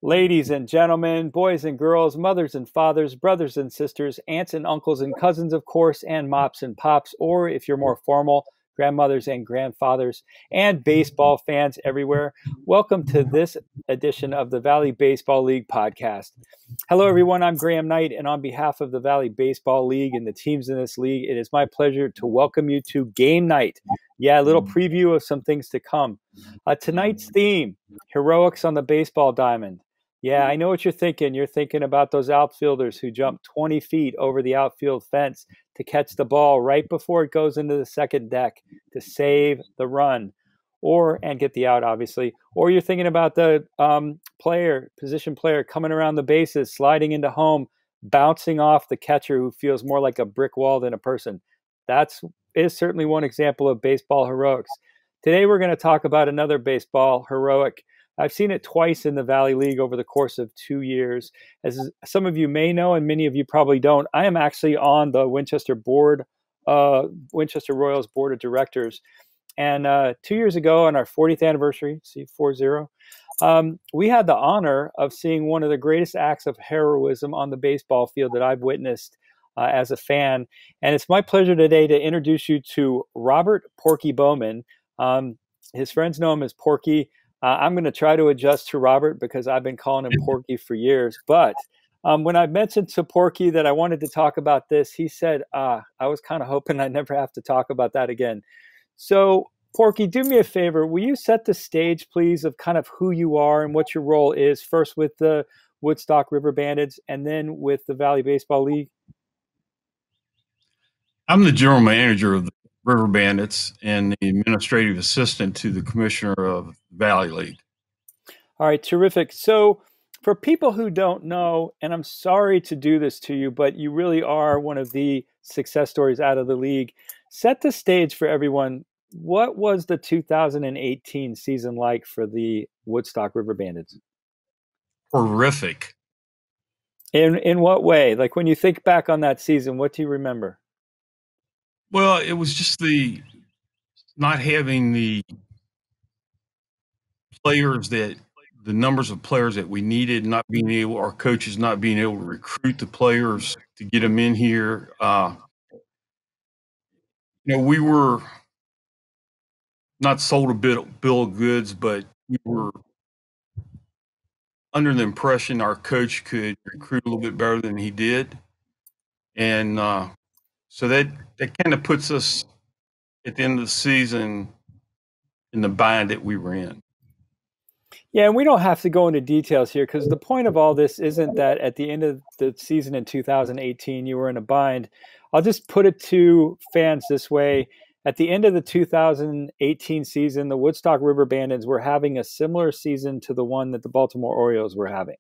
Ladies and gentlemen, boys and girls, mothers and fathers, brothers and sisters, aunts and uncles and cousins, of course, and mops and pops, or if you're more formal, grandmothers and grandfathers, and baseball fans everywhere, welcome to this edition of the Valley Baseball League podcast. Hello, everyone. I'm Graham Knight, and on behalf of the Valley Baseball League and the teams in this league, it is my pleasure to welcome you to Game Night. Yeah, a little preview of some things to come. Tonight's theme, heroics on the baseball diamond. Yeah, I know what you're thinking. You're thinking about those outfielders who jump 20 feet over the outfield fence to catch the ball right before it goes into the second deck to save the run and get the out, obviously. Or you're thinking about the position player coming around the bases, sliding into home, bouncing off the catcher who feels more like a brick wall than a person. That is certainly one example of baseball heroics. Today, we're going to talk about another baseball heroic. I've seen it twice in the Valley League over the course of 2 years. As some of you may know, and many of you probably don't, I am actually on the Winchester Royals board of directors. And 2 years ago, on our 40th anniversary, see 40, we had the honor of seeing one of the greatest acts of heroism on the baseball field that I've witnessed as a fan. And it's my pleasure today to introduce you to Robert Porky Bowman. His friends know him as Porky. I'm going to try to adjust to Robert because I've been calling him Porky for years. But when I mentioned to Porky that I wanted to talk about this, he said, I was kind of hoping I'd never have to talk about that again. So, Porky, do me a favor. Will you set the stage, please, of kind of who you are and what your role is, first with the Woodstock River Bandits and then with the Valley Baseball League? I'm the general manager of the River Bandits and the administrative assistant to the commissioner of Valley League. All right, terrific. So for people who don't know, and I'm sorry to do this to you, but you really are one of the success stories out of the league. Set the stage for everyone. What was the 2018 season like for the Woodstock River Bandits? Horrific. In what way? Like when you think back on that season, what do you remember? Well, it was just the not having the numbers of players that we needed, our coaches not being able to recruit the players to get them in here. We were not sold a bill of goods, but we were under the impression our coach could recruit a little bit better than he did. And so that kind of puts us at the end of the season in the bind that we were in. Yeah, and we don't have to go into details here because the point of all this isn't that at the end of the season in 2018 you were in a bind. I'll just put it to fans this way. At the end of the 2018 season, the Woodstock River Bandits were having a similar season to the one that the Baltimore Orioles were having.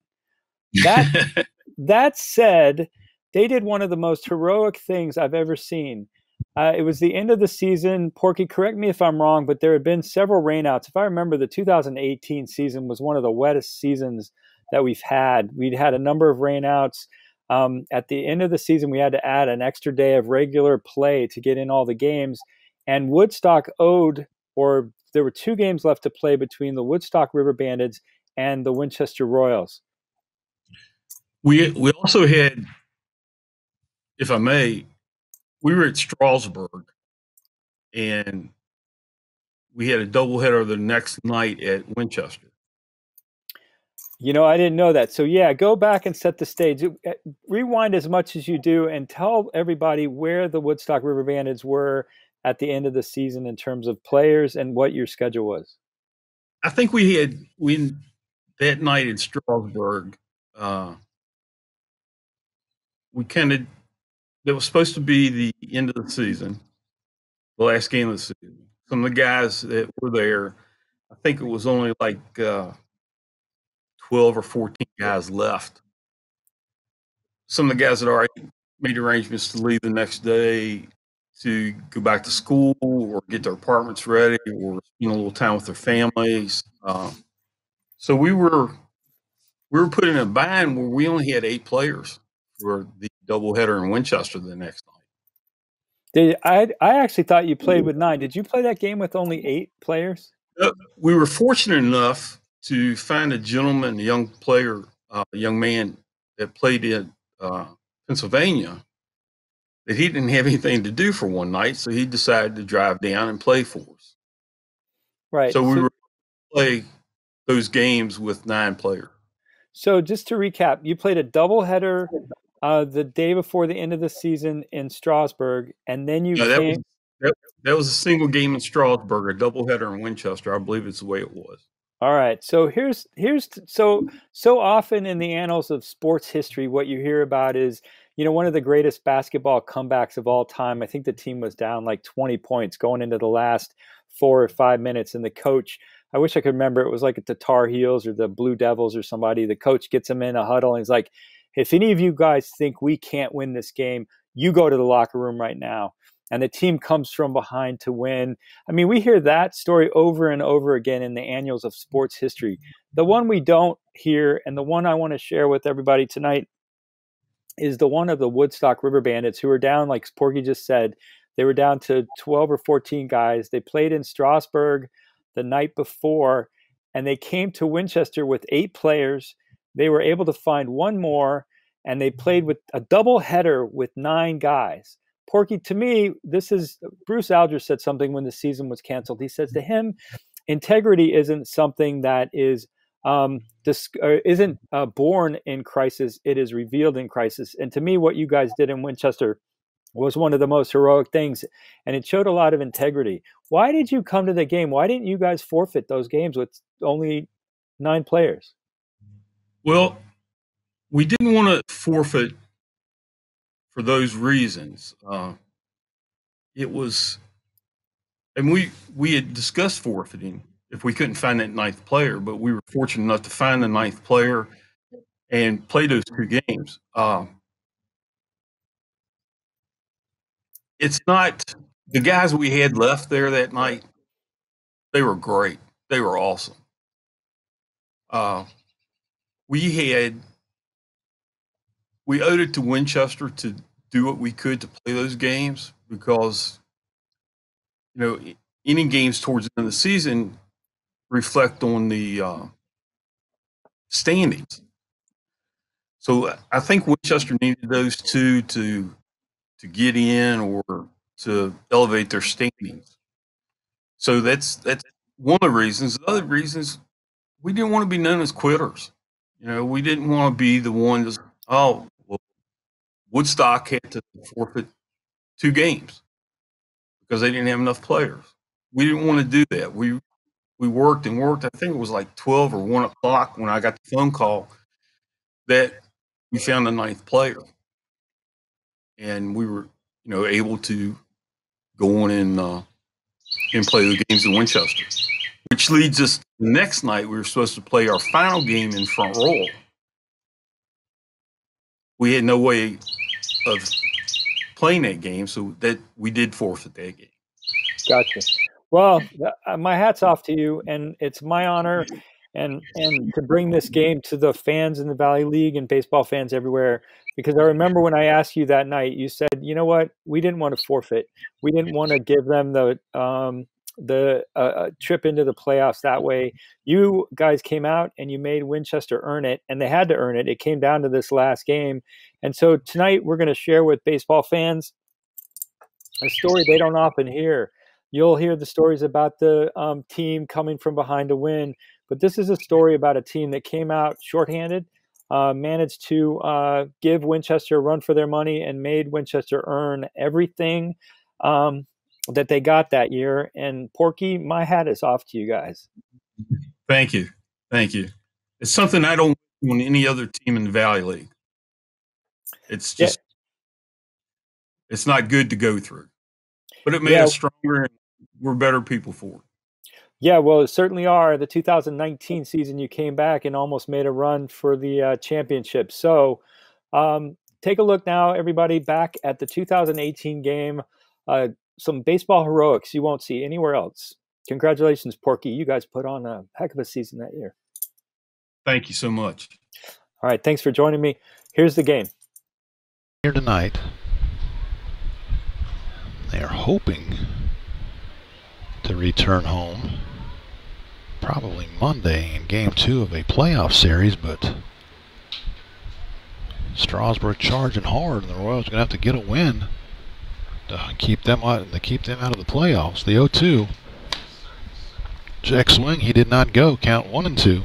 That said, they did one of the most heroic things I've ever seen. It was the end of the season. Porky, correct me if I'm wrong, but there had been several rainouts. If I remember, the 2018 season was one of the wettest seasons that we've had. We'd had a number of rainouts. At the end of the season, we had to add an extra day of regular play to get in all the games. And Woodstock there were 2 games left to play between the Woodstock River Bandits and the Winchester Royals. We also had, if I may, we were at Strasburg, and we had a doubleheader the next night at Winchester. I didn't know that. So, yeah, go back and set the stage. Rewind as much as you do and tell everybody where the Woodstock River Bandits were at the end of the season in terms of players and what your schedule was. I think that night in Strasburg, that was supposed to be the end of the season, the last game of the season. Some of the guys that were there, I think it was only like 12 or 14 guys left. Some of the guys had already made arrangements to leave the next day to go back to school or get their apartments ready or spend a little time with their families. So we were put in a bind where we only had 8 players for the doubleheader in Winchester the next night. I actually thought you played with 9. Did you play that game with only 8 players? We were fortunate enough to find a gentleman, a young player, a young man that played in Pennsylvania, that he didn't have anything to do for one night, so he decided to drive down and play for us. Right. So we were play those games with 9 players. So just to recap, you played a doubleheader the day before the end of the season in Strasburg, and then you came. That was a single game in Strasburg, a doubleheader in Winchester. I believe it's the way it was. All right. So here's so often in the annals of sports history, what you hear about is, one of the greatest basketball comebacks of all time. I think the team was down like 20 points going into the last 4 or 5 minutes, and the coach, I wish I could remember, it was like the Tar Heels or the Blue Devils or somebody. The coach gets them in a huddle and he's like, if any of you guys think we can't win this game, you go to the locker room right now. And the team comes from behind to win. I mean, we hear that story over and over again in the annals of sports history. The one we don't hear, and the one I want to share with everybody tonight, is the one of the Woodstock River Bandits, who were down, like Porky just said, they were down to 12 or 14 guys. They played in Strasburg the night before, and they came to Winchester with 8 players. They were able to find one more, and they played with a double header with 9 guys. Porky, to me, this is Bruce Alger said something when the season was canceled. He says to him, integrity isn't something that is isn't born in crisis. It is revealed in crisis. And to me, what you guys did in Winchester was one of the most heroic things, and it showed a lot of integrity. Why did you come to the game? Why didn't you guys forfeit those games with only 9 players? Well, we didn't want to forfeit for those reasons. It was, and we had discussed forfeiting if we couldn't find that 9th player, but we were fortunate enough to find the 9th player and play those 2 games. It's not the guys we had left there that night. They were great. They were awesome. We owed it to Winchester to do what we could to play those games, because any games towards the end of the season reflect on the standings. So I think Winchester needed those 2 to get in or to elevate their standings. So that's one of the reasons. The other reasons, we didn't want to be known as quitters. We didn't want to be the ones, Woodstock had to forfeit 2 games because they didn't have enough players. We didn't want to do that. We worked and worked. I think it was like 12 or 1 o'clock when I got the phone call that we found the 9th player. And we were, able to go on and play the games in Winchester, which leads us to the next night. We were supposed to play our final game in Front Row. We had no way of playing that game, so that we did forfeit that game. Gotcha. Well, my hat's off to you, and it's my honor and to bring this game to the fans in the Valley League and baseball fans everywhere. Because I remember when I asked you that night, you said, "You know what? We didn't want to forfeit. We didn't want to give them the trip into the playoffs that way." You guys came out and you made Winchester earn it, and they had to earn it. It came down to this last game. And so tonight we're going to share with baseball fans a story they don't often hear. You'll hear the stories about the team coming from behind to win, but this is a story about a team that came out shorthanded, managed to give Winchester a run for their money, and made Winchester earn everything that they got that year. And Porky, my hat is off to you guys. Thank you. Thank you. It's something I don't do on any other team in the Valley League. It's just, it's not good to go through, but it made us stronger, and we're better people for it. Yeah, well, it certainly are. The 2019 season, you came back and almost made a run for the championship. So take a look now, everybody, back at the 2018 game. Some baseball heroics you won't see anywhere else. Congratulations, Porky. You guys put on a heck of a season that year. Thank you so much. All right, thanks for joining me. Here's the game. Here tonight, they are hoping to return home probably Monday in Game 2 of a playoff series, but Strasburg charging hard, and the Royals are going to have to get a win to keep them out of the playoffs. The 0-2. Check swing, he did not go. Count 1-2.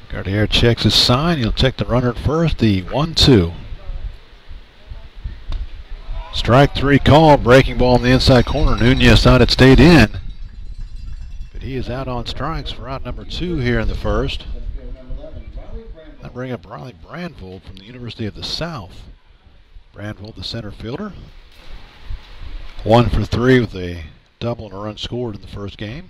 Guardier checks his sign. He'll check the runner at first. The 1-2. Strike 3 call. Breaking ball in the inside corner. Nunez thought it stayed in, but he is out on strikes for out number 2 here in the first. That bring up Riley Brandvold from the University of the South. Brandvold, the center fielder. 1 for 3 with a double and a run scored in the first game.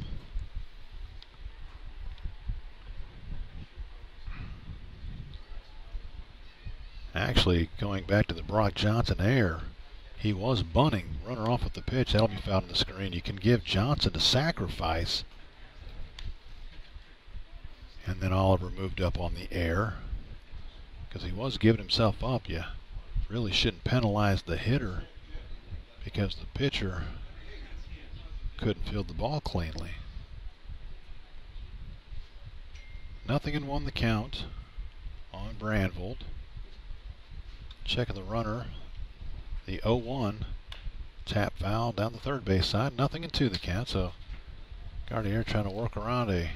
Actually, going back to the Brock Johnson error, he was bunting. Runner off with the pitch. That'll be fouled on the screen. You can give Johnson a sacrifice. And then Oliver moved up on the air because he was giving himself up. You really shouldn't penalize the hitter because the pitcher couldn't field the ball cleanly. 0-1 the count on Brandvold. Checking the runner. The 0-1 tap foul down the third base side. 0-2 the count. So Guardier trying to work around a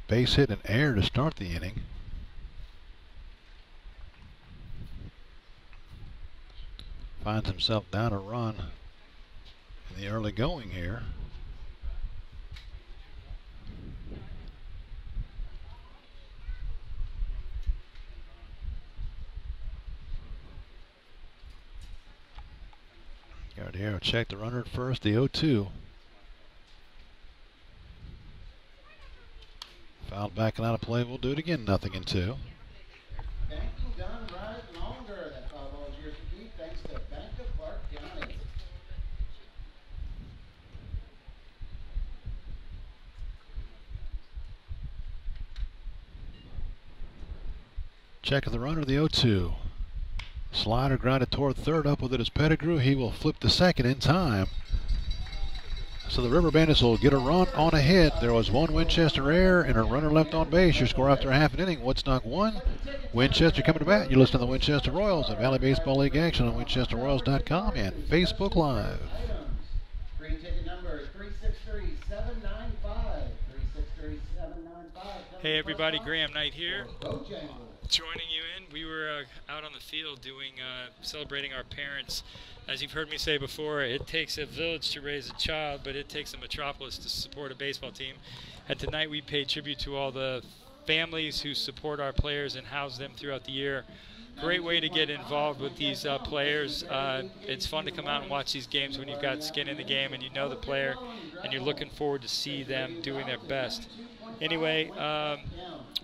base hit and error to start the inning. Finds himself down a run in the early going here. Guardier check the runner at first, the 0-2. Fouled back and out of play. We'll do it again, 0-2. Thank you, done right longer. That foul ball is yours to keep, thanks to Bank of Clark County. Check of the runner, the 0-2. Slider grounded toward third, up with it is Pettigrew. He will flip to second in time. So the River Bandits will get a run on a hit. There was one Winchester error and a runner left on base. Your score after half an inning, Woodstock 1, Winchester coming to bat. You listen to the Winchester Royals and Valley Baseball League action on WinchesterRoyals.com and Facebook Live. Green ticket number 363-795. 363-795. Hey everybody, Graham Knight here, joining you in. We were out on the field doing celebrating our parents. As you've heard me say before, it takes a village to raise a child, but it takes a metropolis to support a baseball team. And tonight we pay tribute to all the families who support our players and house them throughout the year. Great way to get involved with these players. It's fun to come out and watch these games when you've got skin in the game and you know the player and you're looking forward to see them doing their best. Anyway,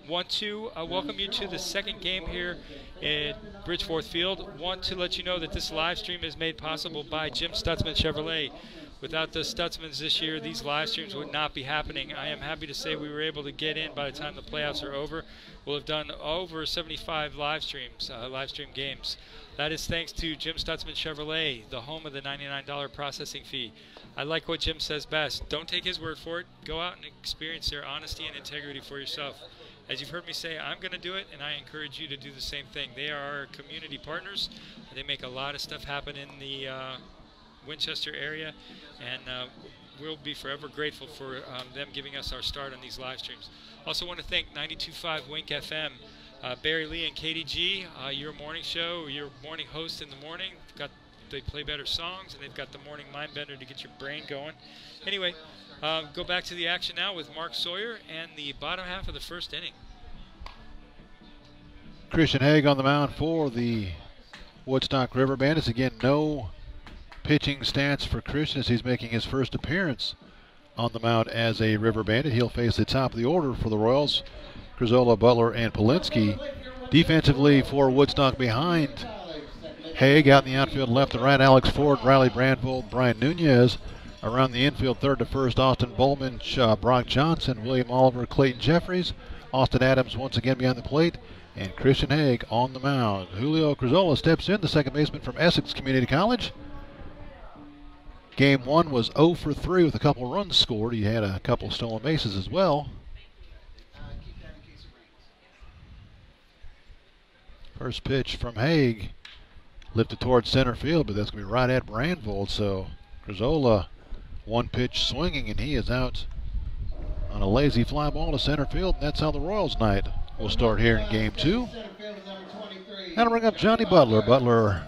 want to welcome you to the second game here at Bridgeforth Field. Want to let you know that this live stream is made possible by Jim Stutzman Chevrolet. Without the Stutzmans this year, these live streams would not be happening. I am happy to say we were able to get in by the time the playoffs are over. We'll have done over 75 live stream games. That is thanks to Jim Stutzman Chevrolet, the home of the $99 processing fee. I like what Jim says best. Don't take his word for it. Go out and experience their honesty and integrity for yourself. As you've heard me say, I'm going to do it, and I encourage you to do the same thing. They are our community partners. They make a lot of stuff happen in the Winchester area, and we'll be forever grateful for them giving us our start on these live streams. Also want to thank 92.5 Wink FM, Barry Lee and Katie G, your morning show, your morning host in the morning. They play better songs, and they've got the morning mind bender to get your brain going. Anyway, go back to the action now with Mark Sawyer and the bottom half of the first inning. Christian Haig on the mound for the Woodstock River Bandits. Again, no pitching stance for Christian as he's making his first appearance on the mound as a River Bandit. He'll face the top of the order for the Royals, Crizola, Butler, and Polinsky. Defensively for Woodstock behind Haig, out in the outfield left and right, Alex Ford, Riley Brandvold, Brian Nunez Around the infield, third to first, Austin Bowman, Brock Johnson, William Oliver, Clayton Jeffries, Austin Adams once again behind the plate, and Christian Haig on the mound. Julio Crizola steps in, the second baseman from Essex Community College. Game 1 was 0 for 3 with a couple runs scored. He had a couple stolen bases as well. First pitch from Haig, lifted towards center field, but that's going to be right at Brandvold. So Crizola, one pitch swinging, and he is out on a lazy fly ball to center field. And that's how the Royals night will start here in Game 2. That'll bring up Johnny Butler. Butler,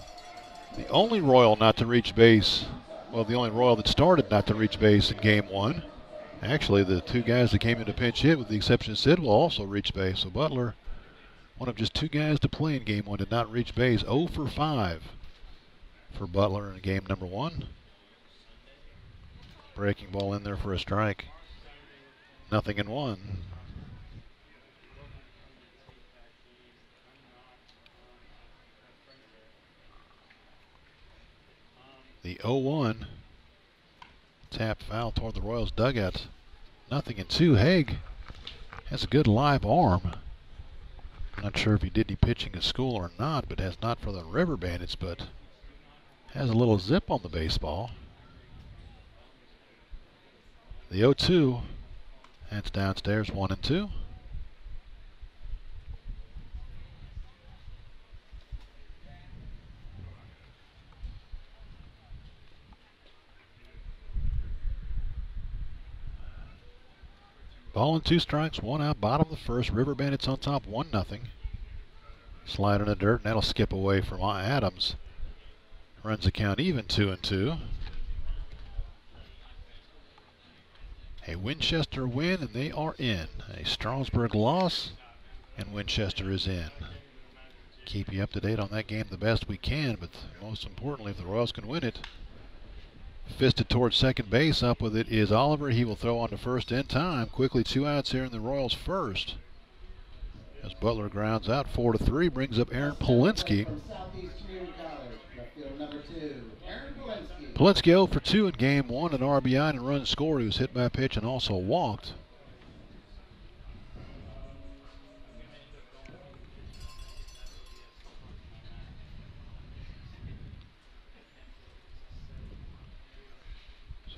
the only Royal not to reach base. Well, the only Royal that started not to reach base in Game 1. Actually, the two guys that came into pinch hit, with the exception of Sid, will also reach base. So Butler, one of just two guys to play in Game 1, did not reach base. 0 for 5 for Butler in game number 1. Breaking ball in there for a strike. 0-1. The 0-1. Tap foul toward the Royals dugout. 0-2. Haig has a good live arm. Not sure if he did any pitching at school or not, but has not for the River Bandits, but has a little zip on the baseball. The 0-2, that's downstairs, 1-2. Ball and 2 strikes, 1 out, bottom of the first. River Bandits on top, 1-0. Slide in the dirt, and that'll skip away from Adams. Runs the count even, 2-2. A Winchester win, and they are in. A Strasburg loss, and Winchester is in. Keep you up to date on that game the best we can, but most importantly, if the Royals can win it. Fisted towards second base. Up with it is Oliver. He will throw on to first in time. Quickly 2 outs here in the Royals' first. As Butler grounds out, 4-3, brings up Aaron Polinsky. Polinsky 0 for 2 in game 1, an RBI and a run scored. He was hit by a pitch and also walked.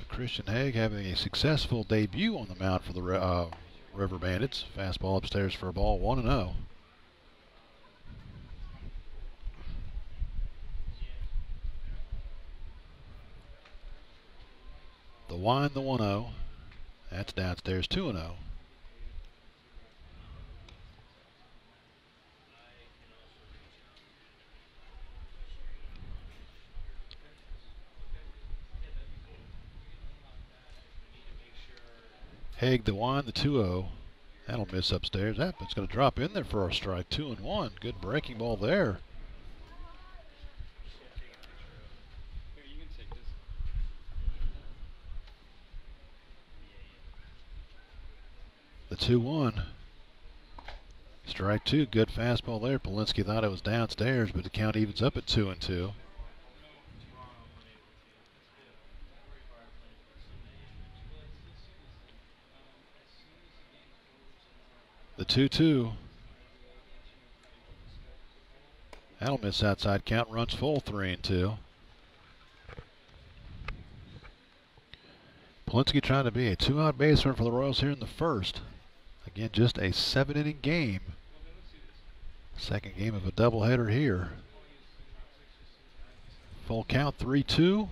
Christian Haig having a successful debut on the mound for the River Bandits. Fastball upstairs for a ball, 1-0. The wind, the 1-0. That's downstairs, 2-0. Haig the wind, the 2-0. That'll miss upstairs. It's going to drop in there for a strike. 2-1. Good breaking ball there. The 2-1. Strike 2. Good fastball there. Polinsky thought it was downstairs, but the count evens up at 2-2. The 2-2. That'll miss outside count. Runs full, 3-2. Polinsky trying to be a 2-out baseman for the Royals here in the first. Again, just a 7-inning game. Second game of a doubleheader here. Full count, 3-2.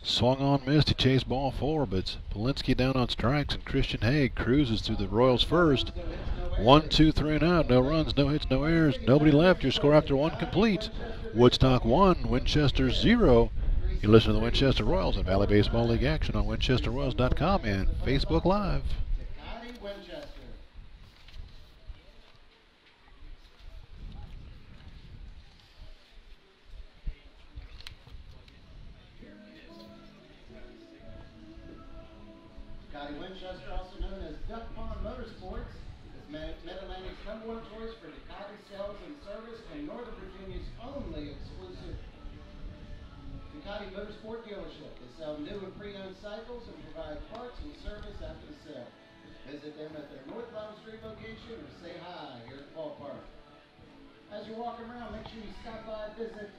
Swung on, missed. He chased ball 4, but Polinsky down on strikes, and Christian Haig cruises through the Royals first. 1, 2, 3 and out. No runs, no hits, no errors. Nobody left. Your score after 1 complete. Woodstock 1, Winchester 0. You listen to the Winchester Royals and Valley Baseball League action on WinchesterRoyals.com and Facebook Live. Winchester, also known as Duck Pond Motorsports, is Mid-Atlantic's #1 choice for Ducati sales and service and Northern Virginia's only exclusive Ducati Motorsport dealership. They sell new and pre-owned cycles and provide parts and service after the sale. Visit them at their North Elm Street location or say hi here at the ballpark. As you're walking around, make sure you stop by and visit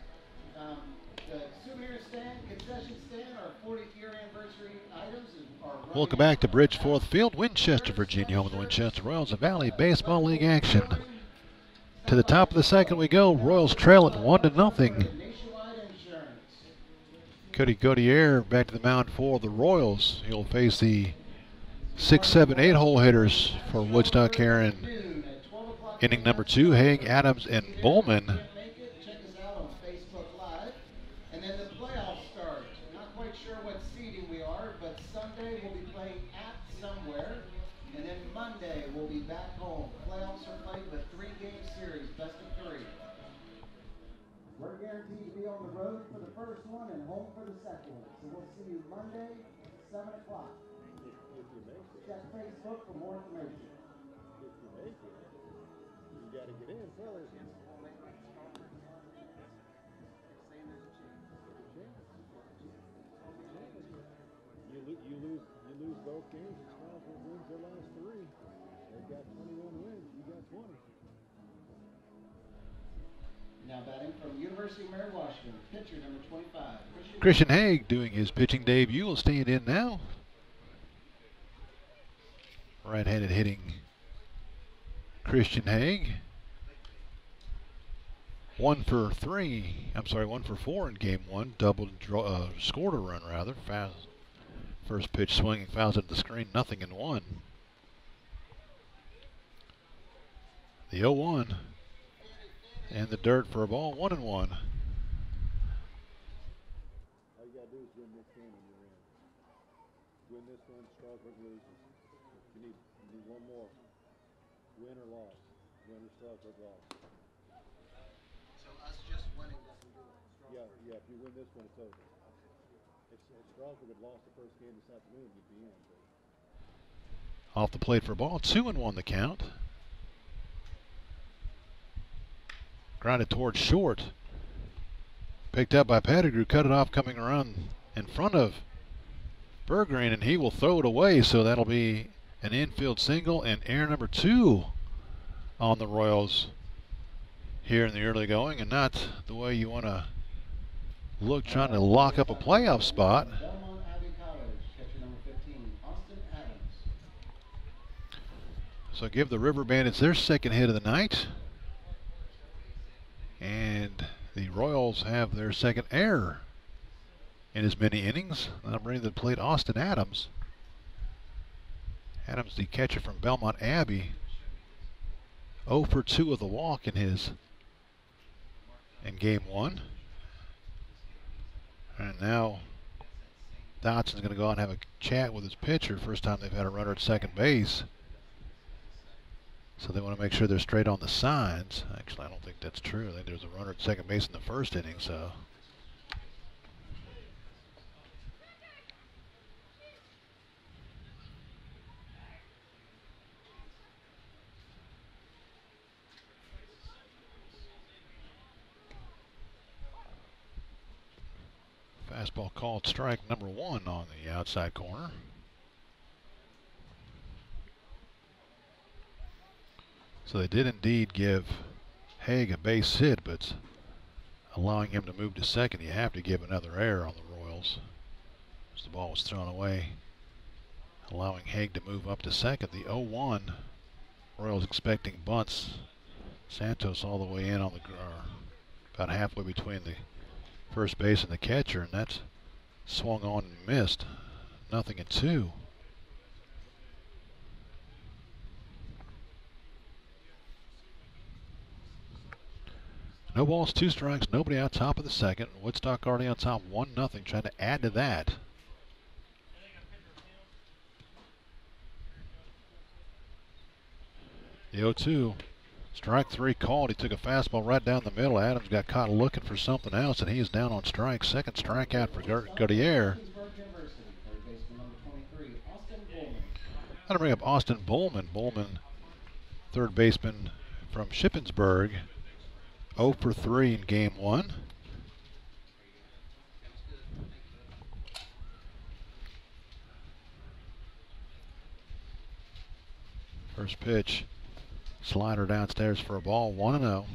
the souvenir stand, concession stand. Our 40th year anniversary items are Welcome back to Bridgeforth Field, Winchester, Virginia, home of the Winchester Royals of Valley Baseball League action. To the top of the second we go. Royals trail at 1-0. Cody Gautier back to the mound for the Royals. He'll face the 6, 7, 8 hole hitters for Woodstock here in inning number 2. Haig, Adams, and Bowman. Check us out on Facebook Live. And then the playoffs start. Not quite sure what seeding we are, but Sunday we'll be playing at somewhere. And then Monday we'll be back home. Playoffs are played with 3-game series, best of 3. We're guaranteed to be on the road for the first one and home for the second one. So we'll see you Monday, 7 o'clock. Check Facebook for more information. You got to get in, fellas. You lose both games. Strasburg wins their last 3. They've got 21 wins. You got 20. Now batting from University of Mary Washington, pitcher number 25, Christian Haig doing his pitching debut. Will stand in now. Right-handed hitting Christian Haig. 1 for 4 in game 1. Scored a run rather. First pitch swinging, fouls at the screen, 0-1. The 0-1 and the dirt for a ball, 1-1. All you got to do is win this game and you're in. Win this one, Strasburg loses. You need one more. Win or loss. Win or Strasburg loss. So us just winning doesn't do it. Yeah, if you win this one, it's over. If Strasburg had lost the first game this afternoon, you'd be in. Off the plate for a ball, 2-1 the count. Grounded towards short. Picked up by Pettigrew, cut it off coming around in front of Berggren, and he will throw it away, so that'll be an infield single and error number 2 on the Royals here in the early going, and not the way you want to look trying to lock up a playoff spot. Belmont Abbey College, catcher number 15, Austin Adams. So give the River Bandits their second hit of the night. And the Royals have their second error in as many innings. Now bringing to the plate Austin Adams. Adams, the catcher from Belmont Abbey, 0 for 2 of the walk in game 1. And now Dotson's going to go out and have a chat with his pitcher. First time they've had a runner at second base. So they want to make sure they're straight on the signs. Actually, I don't think that's true. I think there's a runner at second base in the first inning, so. Fastball called strike number 1 on the outside corner. So they did indeed give Haig a base hit, but allowing him to move to second, you have to give another error on the Royals. As the ball was thrown away, allowing Haig to move up to second. The 0-1, Royals expecting bunts. Santos all the way in on the about halfway between the first base and the catcher, and that's swung on and missed. 0-2. No balls, 2 strikes, nobody out top of the second. Woodstock already on top 1-0, trying to add to that. The 0-2, strike 3 called. He took a fastball right down the middle. Adams got caught looking for something else, and he is down on strike. Second strikeout for Gautier. I'm going to bring up Austin Bowman. Bowman, third baseman from Shippensburg. 0 for 3 in game 1. First pitch, slider downstairs for a ball, 1-0.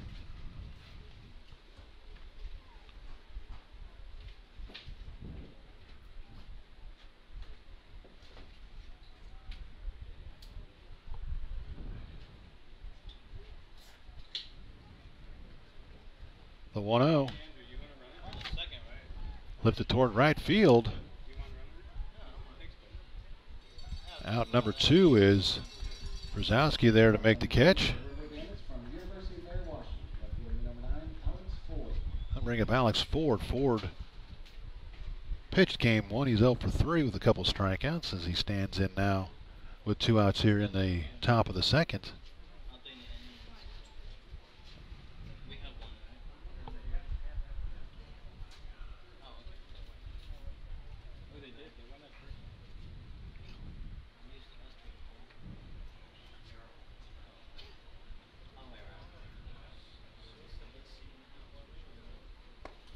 The 1-0. Lifted toward right field. Out number 2 is Brzezowski there to make the catch. I'll bring up Alex Ford. Ford pitched game 1. He's 0 for 3 with a couple strikeouts as he stands in now with 2 outs here in the top of the second.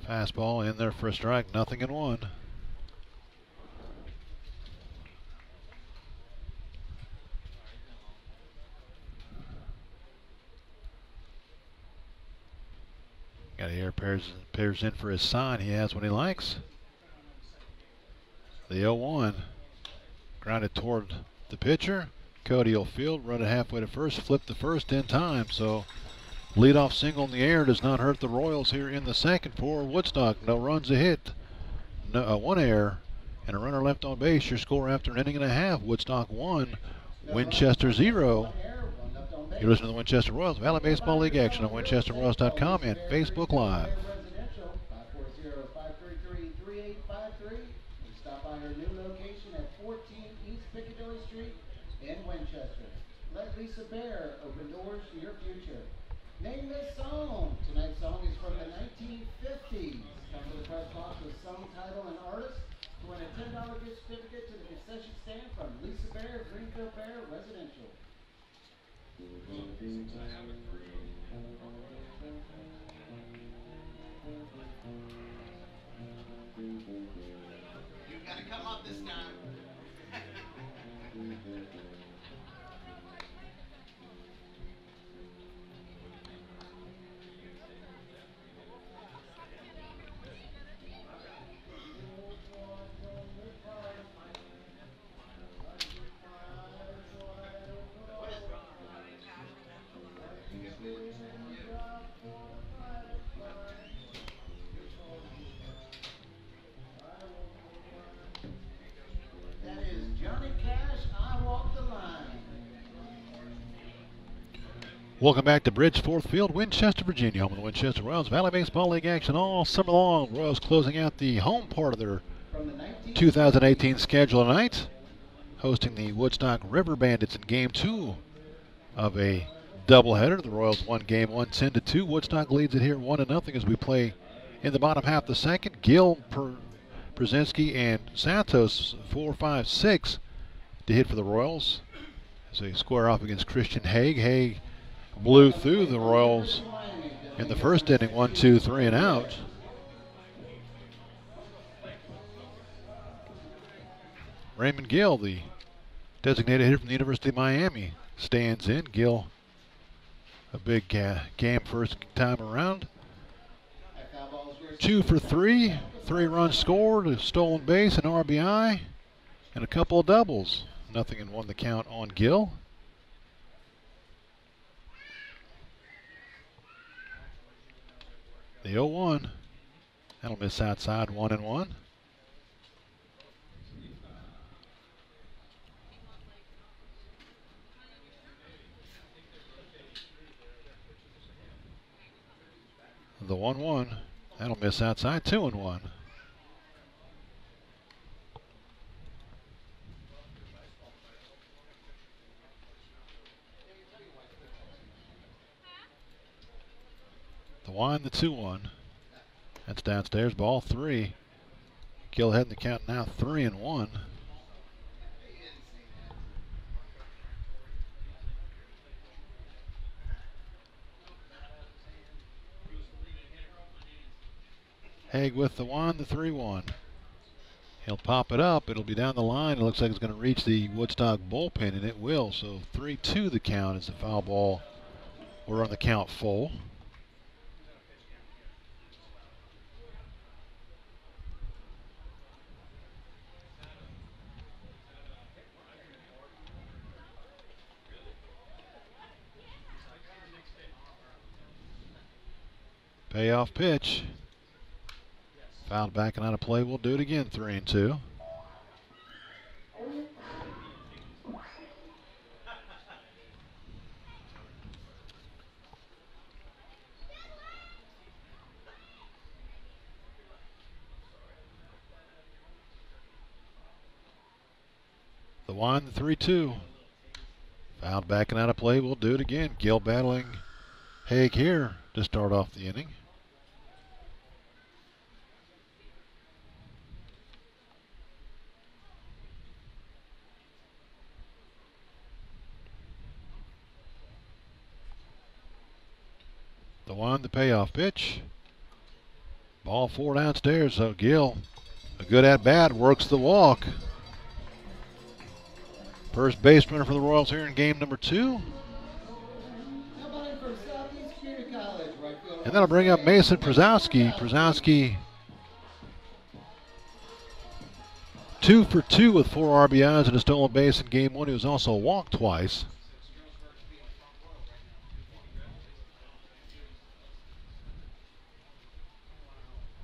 Fastball in there for a strike, 0-1. Got to hear Pears in for his sign. He has what he likes. The 0-1. Grounded toward the pitcher. Cody will field, run it halfway to first, flip the first in time. So leadoff single in the air does not hurt the Royals here in the second for Woodstock. No runs, a hit, no, 1 error, and a runner left on base. Your score after an inning and a half. Woodstock 1, Winchester 0. You're listening to the Winchester Royals Valley Baseball League action on WinchesterRoyals.com and Facebook Live. Stop by our new location at 14 East Piccadilly Street in Winchester. Let Lisa Bear open doors to your future. Name this song. Tonight's song is from the 1950s. Come to the press box with song title and artist to win a $10 gift certificate to the concession stand from Lisa Bear, Greenfield Bear Residential. You gotta come up this time. Welcome back to Bridgeforth Field, Winchester, Virginia, home of the Winchester Royals Valley Baseball League action all summer long. Royals closing out the home part of their 2018 schedule tonight, hosting the Woodstock River Bandits in Game 2 of a doubleheader. The Royals won Game 1 10-2. Woodstock leads it here 1-0 as we play in the bottom half of the second. Gill, Brzezinski, and Santos 4, 5, 6 to hit for the Royals as they square off against Christian Haig. Haig blew through the Royals in the first inning, 1, 2, 3 and out. Raymond Gill, the designated hitter from the University of Miami, stands in. Gill, a big game first time around. 2 for 3, 3 runs scored, a stolen base, an RBI, and a couple of doubles. 0-1 the count on Gill. The 0-1. That'll miss outside, 1-1. The 1-1. That'll miss outside, 2-1. The 1, the 2-1. That's downstairs, ball 3. Gill ahead in the count now, 3-1. Haig with the 1, the 3-1. He'll pop it up. It'll be down the line. It looks like it's going to reach the Woodstock bullpen, and it will. So 3-2 the count as the foul ball. We're on the count full. Payoff pitch. Fouled back and out of play. We'll do it again. 3-2. The 1, the 3-2. Fouled back and out of play. We'll do it again. Gill battling Haig here to start off the inning. The 1, the payoff pitch. Ball 4 downstairs, so Gill, a good at-bat, works the walk. First base runner for the Royals here in game number 2. And that'll bring up Mason Przowski. Przowski 2 for 2 with 4 RBIs and a stolen base in game 1. He was also walked twice.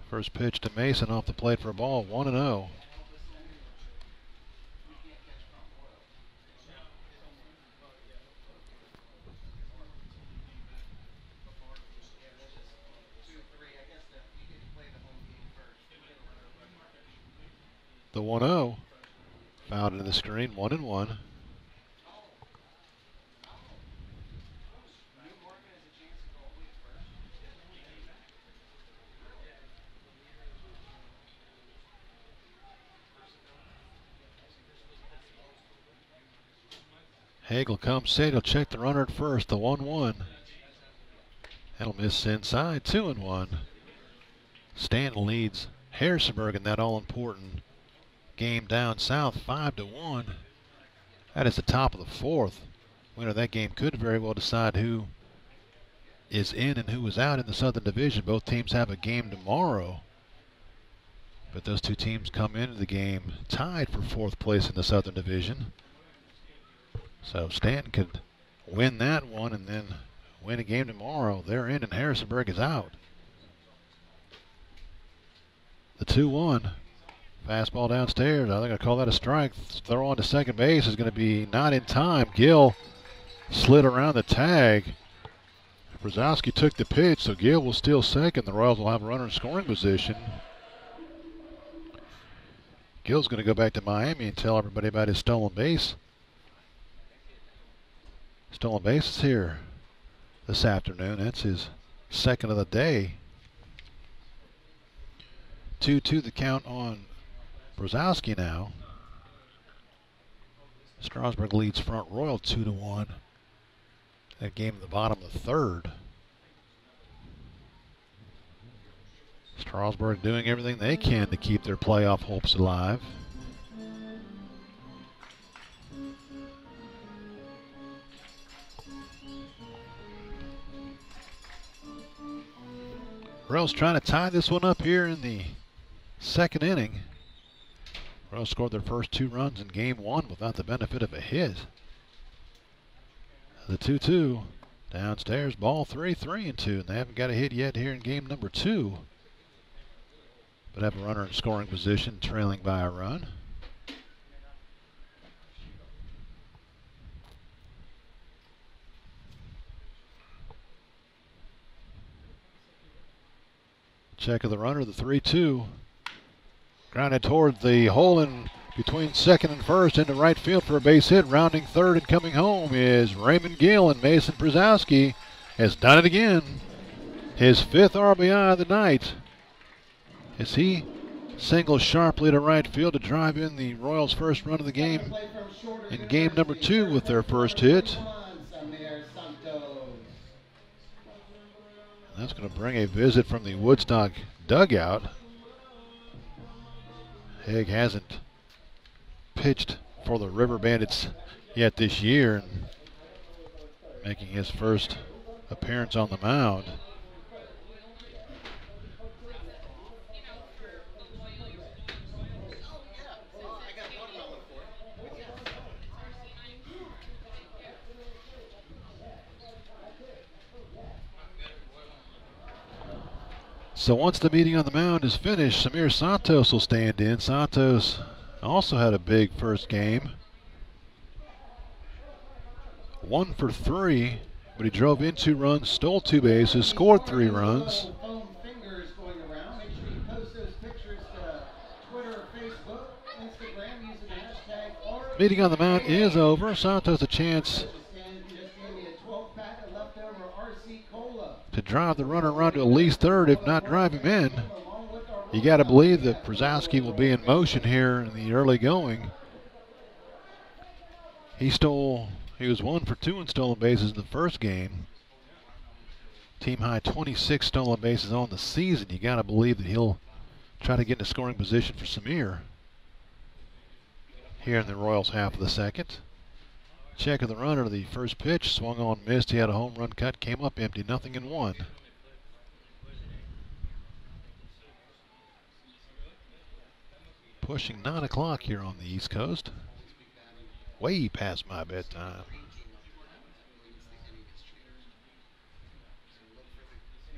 First pitch to Mason off the plate for a ball, 1-0. The 1-0 fouled into the screen, 1-1. Hagel comes set. He'll check the runner at first. The 1-1. That'll miss inside. 2-1. Stanton leads Harrisonburg in that all-important game down south, 5-1. That is the top of the 4th. Winner of that game could very well decide who is in and who is out in the Southern Division. Both teams have a game tomorrow, but those two teams come into the game tied for 4th place in the Southern Division. So Stanton could win that one and then win a game tomorrow. They're in and Harrisonburg is out. The 2-1. Fastball downstairs. I think I call that a strike. Throw on to second base is going to be not in time. Gill slid around the tag. Przowski took the pitch, so Gill will steal second. The Royals will have a runner in scoring position. Gill's going to go back to Miami and tell everybody about his stolen base. Stolen bases here this afternoon. That's his second of the day. 2-2 the count on Przowski now. Strasburg leads Front Royal 2-1. That game at the bottom of the 3rd. Strasburg doing everything they can to keep their playoff hopes alive. Royals trying to tie this one up here in the 2nd inning. Royals scored their first 2 runs in game 1 without the benefit of a hit. The 2-2 downstairs, ball 3, 3-2, and they haven't got a hit yet here in game number 2. But have a runner in scoring position, trailing by a run. Check of the runner, the 3-2. Grounded toward the hole in between second and first into right field for a base hit. Rounding third and coming home is Raymond Gill, and Mason Przowski has done it again. His 5th RBI of the night as he singles sharply to right field to drive in the Royals' first run of the game in game number 2 with their first hit. That's going to bring a visit from the Woodstock dugout. Haig hasn't pitched for the River Bandits yet this year, and making his first appearance on the mound. So once the meeting on the mound is finished, Samir Santos will stand in. Santos also had a big first game. 1 for 3, but he drove in 2 runs, stole 2 bases, scored 3 runs. Meeting on the mound is over. Santos a chance to drive the runner around to at least third, if not drive him in. You got to believe that Przowski will be in motion here in the early going. He was 1 for 2 in stolen bases in the first game. Team high 26 stolen bases on the season. You got to believe that he'll try to get into scoring position for Samir here in the Royals half of the second. Check of the runner, the first pitch, swung on, missed. He had a home run cut, came up empty, 0-1. Pushing 9 o'clock here on the East Coast. Way past my bedtime.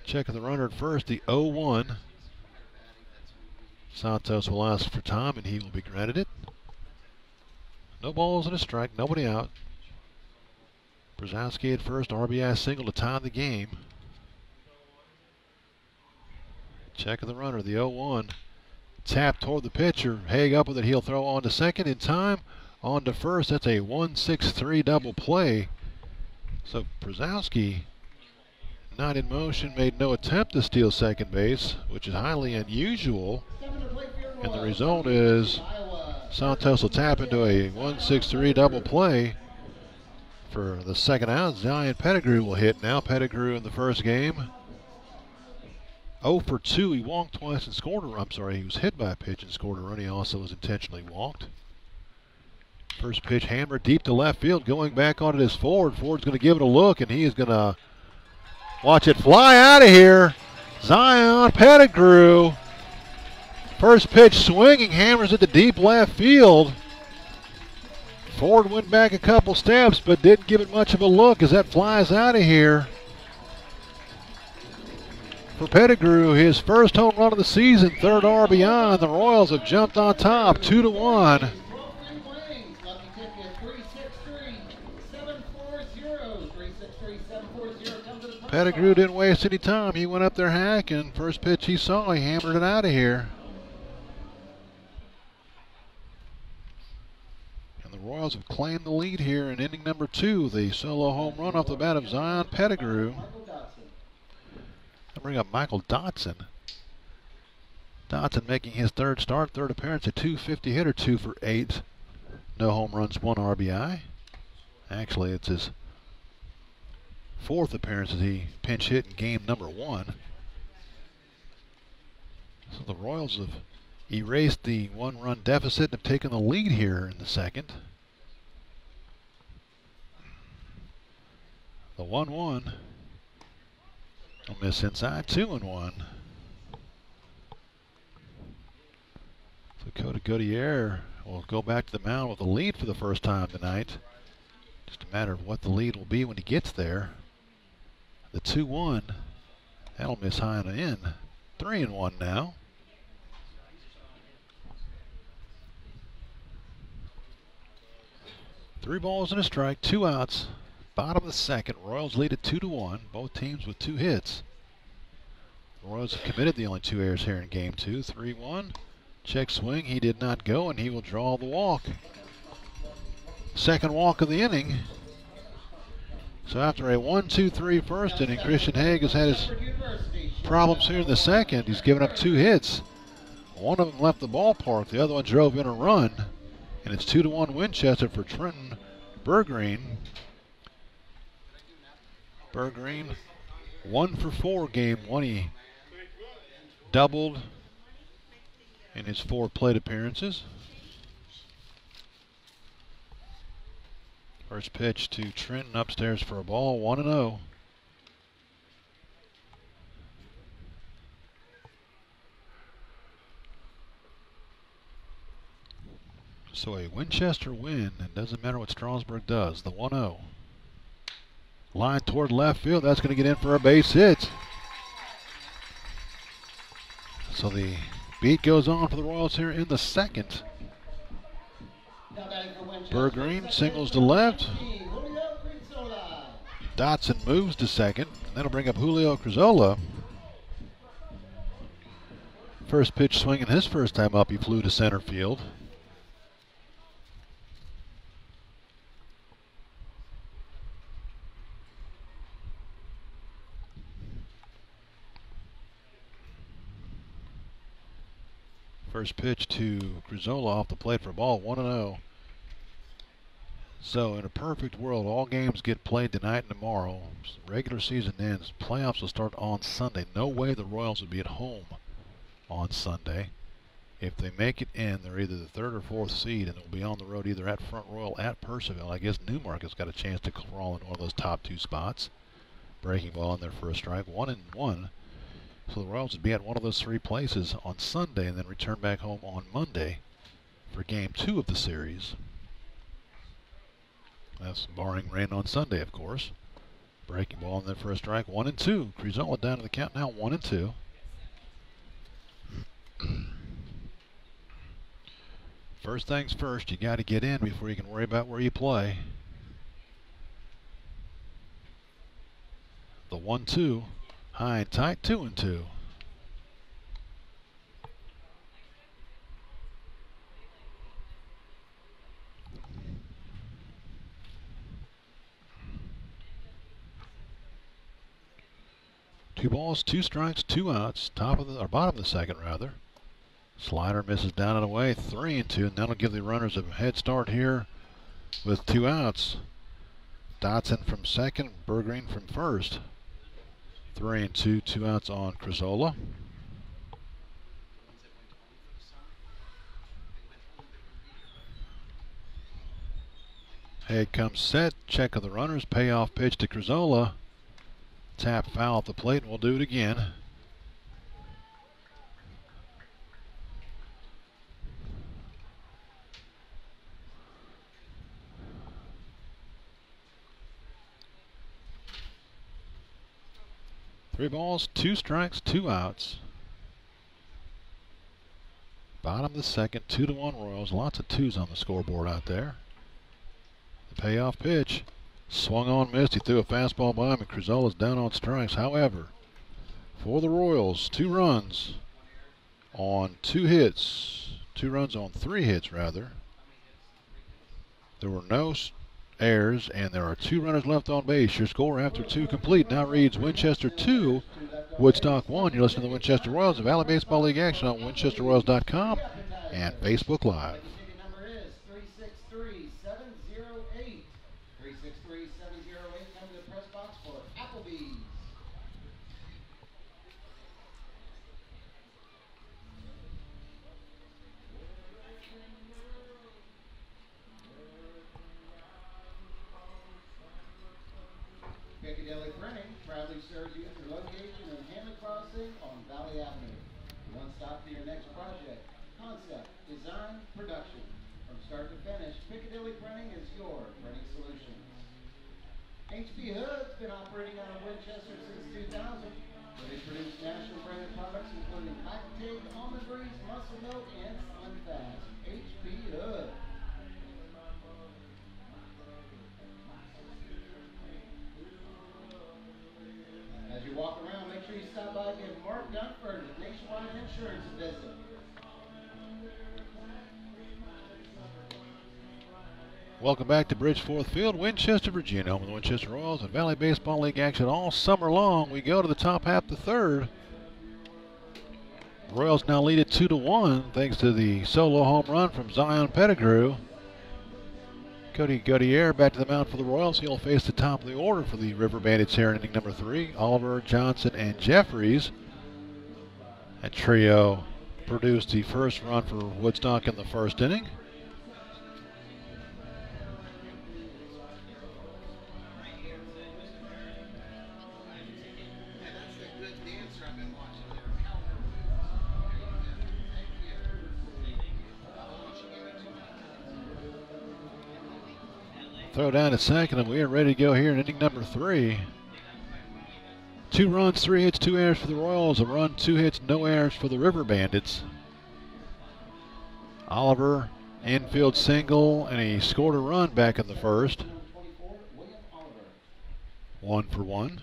Check of the runner at first, the 0-1. Santos will ask for time, and he will be granted it. No balls and a strike, nobody out. Przowski at first, RBI single to tie the game. Check of the runner, the 0-1. Tap toward the pitcher. Haig up with it. He'll throw on to second in time. On to first. That's a 1-6-3 double play. So Przowski, not in motion, made no attempt to steal second base, which is highly unusual. And the result is Santos will tap into a 1-6-3 double play for the second out. Zion Pettigrew will hit now. Pettigrew in the first game, 0 for 2. He walked twice and scored a run. I'm sorry, he was hit by a pitch and scored a run. He also was intentionally walked. First pitch hammered deep to left field. Going back on it is Ford. Ford's going to give it a look, and he is going to watch it fly out of here. Zion Pettigrew. First pitch swinging, hammers it to deep left field. Ford went back a couple steps, but didn't give it much of a look as that flies out of here. For Pettigrew, his first home run of the season, 3rd RBI, and the Royals have jumped on top, 2-1. Pettigrew didn't waste any time. He went up there hacking. First pitch he saw, he hammered it out of here. And the Royals have claimed the lead here in inning number 2. The solo home run off the bat of Zion Pettigrew. I'll bring up Michael Dotson. Dotson making his 3rd start, 3rd appearance, a .250 hitter, 2 for 8. No home runs, 1 RBI. Actually, it's his 4th appearance as he pinch hit in game number 1. So the Royals have erased the 1-run deficit and have taken the lead here in the second. The 1-1. Will miss inside, 2-1. So Cody Gaudier will go back to the mound with the lead for the first time tonight. Just a matter of what the lead will be when he gets there. The 2-1, that'll miss high and in. 3-1 now. Three balls and a strike, 2 outs. Bottom of the second, Royals lead at 2-1. Both teams with 2 hits. The Royals have committed the only 2 errors here in game 2. 3-1. Check swing, he did not go, and he will draw the walk. Second walk of the inning. So after a 1-2-3 first inning, Christian Haig has had his problems here in the second. He's given up 2 hits. One of them left the ballpark. The other one drove in a run. And it's 2-1 Winchester for Trenton Bergreen. Bergreen, 1 for 4 game 1. He doubled in his 4 plate appearances. First pitch to Trenton upstairs for a ball, 1-0. So a Winchester win, it doesn't matter what Strasburg does. The 1-0. Line toward left field, that's going to get in for a base hit. So the beat goes on for the Royals here in the second. Bergreen singles to left. Dotson moves to second. That'll bring up Julio Crizola. First pitch swinging his first time up, he flew to center field. First pitch to Crizola off the plate for a ball, 1-0. So in a perfect world, all games get played tonight and tomorrow. Regular season ends. Playoffs will start on Sunday. No way the Royals would be at home on Sunday. If they make it in, they're either the 3rd or 4th seed, and they'll be on the road either at Front Royal, at Purcellville. I guess Newmarket's got a chance to crawl in one of those top 2 spots. Breaking ball in there for a strike, 1-1. So the Royals would be at one of those 3 places on Sunday and then return back home on Monday for Game 2 of the series. That's barring rain on Sunday, of course. Breaking ball in there for a strike, 1-2. Crizola down to the count now, 1-2. First things first, you got to get in before you can worry about where you play. The 1-2. High and tight, 2-2. Two balls, 2 strikes, 2 outs. Top of the or bottom of the second rather. Slider misses down and away, 3-2, and that'll give the runners a head start here with 2 outs. Dotson from second, Bergreen from first. 3-2, 2 outs on Crizola. Head comes set, check of the runners, payoff pitch to Crizola. Tap foul at the plate, and we'll do it again. Three balls, 2 strikes, 2 outs. Bottom of the second, 2-1 Royals. Lots of 2s on the scoreboard out there. The payoff pitch. Swung on, missed. He threw a fastball by him, and Crizola's down on strikes. However, for the Royals, 2 runs on 2 hits. 2 runs on 3 hits, rather. There were no errors, and there are 2 runners left on base. Your score after 2 complete now reads Winchester 2, Woodstock 1. You're listening to the Winchester Royals of Valley Baseball League action on WinchesterRoyals.com and Facebook Live. Piccadilly Printing proudly serves you at your location in Hammond Crossing on Valley Avenue. One stop for your next project. Concept, design, production. From start to finish, Piccadilly Printing is your printing solution. HB Hood's been operating out of Winchester since 2000. Where they produce national branded products including Lactate, Almond Breeze, Muscle Milk, and Slim Fast. HB Hood. As you walk around, make sure you stop by and give Mark Dunford with Nationwide Insurance a visit. Welcome back to Bridgeforth Field, Winchester, Virginia, home of the Winchester Royals and Valley Baseball League action all summer long. We go to the top half of the third. The Royals now lead it 2-1 thanks to the solo home run from Zion Pettigrew. Cody Gutierrez back to the mound for the Royals. He'll face the top of the order for the River Bandits here in inning number 3. Oliver, Johnson, and Jeffries. That trio produced the first run for Woodstock in the first inning. Throw down at second, and we are ready to go here in inning number 3. 2 runs, 3 hits, 2 errors for the Royals. A run, 2 hits, no errors for the River Bandits. Oliver, infield single, and he scored a run back in the first. 1 for 1.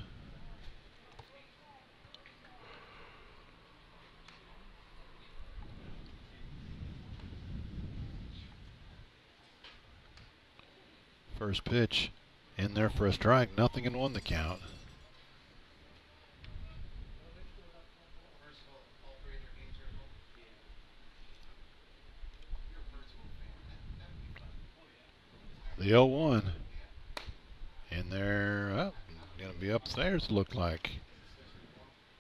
First pitch in there for a strike, 0-1 the count. The 0-1 in there, oh, going to be upstairs, it looked like.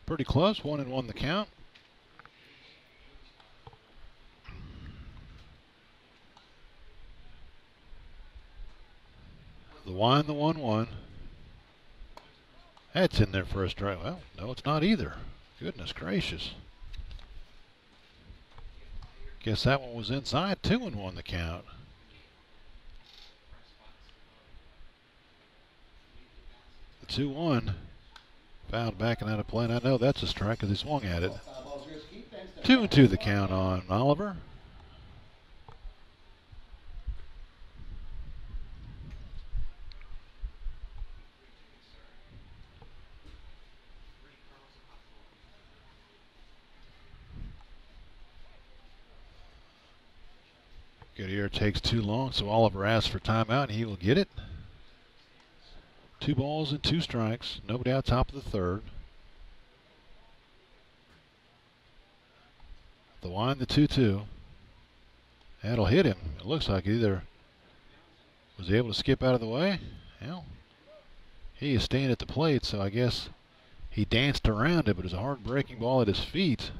Pretty close, 1-1 the count. The 1-1. That's in there for a strike. Well, no, it's not either. Goodness gracious. Guess that one was inside. 2-1 the count. The 2-1. Fouled back and out of play. And I know that's a strike because he swung at it. 2-2 the count on Oliver. Goodyear takes too long, so Oliver asks for timeout, and he will get it. 2 balls and 2 strikes. Nobody out top of the third. The wind, the 2-2. That'll hit him. It looks like either was he able to skip out of the way. Well, he is staying at the plate, so I guess he danced around it, but it was a hard breaking ball at his feet.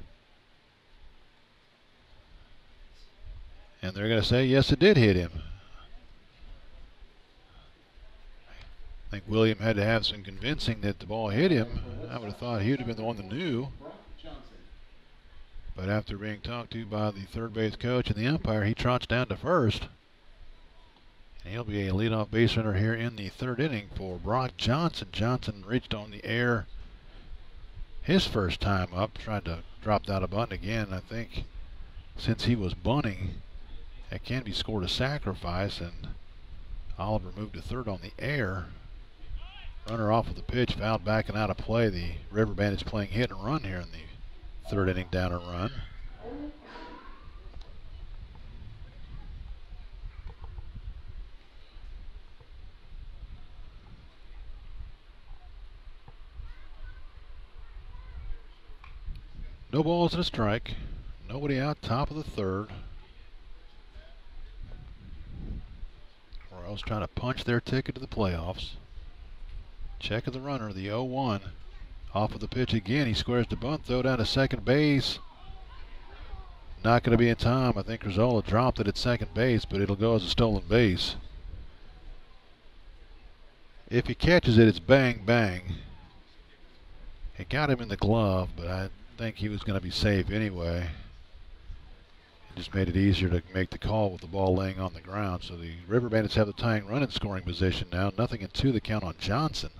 And they're going to say, yes, it did hit him. I think William had to have some convincing that the ball hit him. I would have thought he would have been the one that knew. But after being talked to by the third base coach and the umpire, he trots down to first. And he'll be a leadoff base runner here in the third inning for Brock Johnson. Johnson reached on the air his first time up, tried to drop down a bunt again. I think since he was bunting, that can be scored a sacrifice, and Oliver moved to third on the air. Runner off of the pitch, fouled back and out of play. The River Bandits playing hit and run here in the third inning, down a run. No balls and a strike. Nobody out top of the third. Royals trying to punch their ticket to the playoffs. Check of the runner, the 0-1. Off of the pitch again. He squares the bunt, throw down to second base. Not going to be in time. I think Rizzola dropped it at second base, but it'll go as a stolen base. If he catches it, it's bang, bang. It got him in the glove, but I think he was going to be safe anyway. It just made it easier to make the call with the ball laying on the ground. So the River Bandits have the tying run in scoring position now. 0-2 the count on Johnson.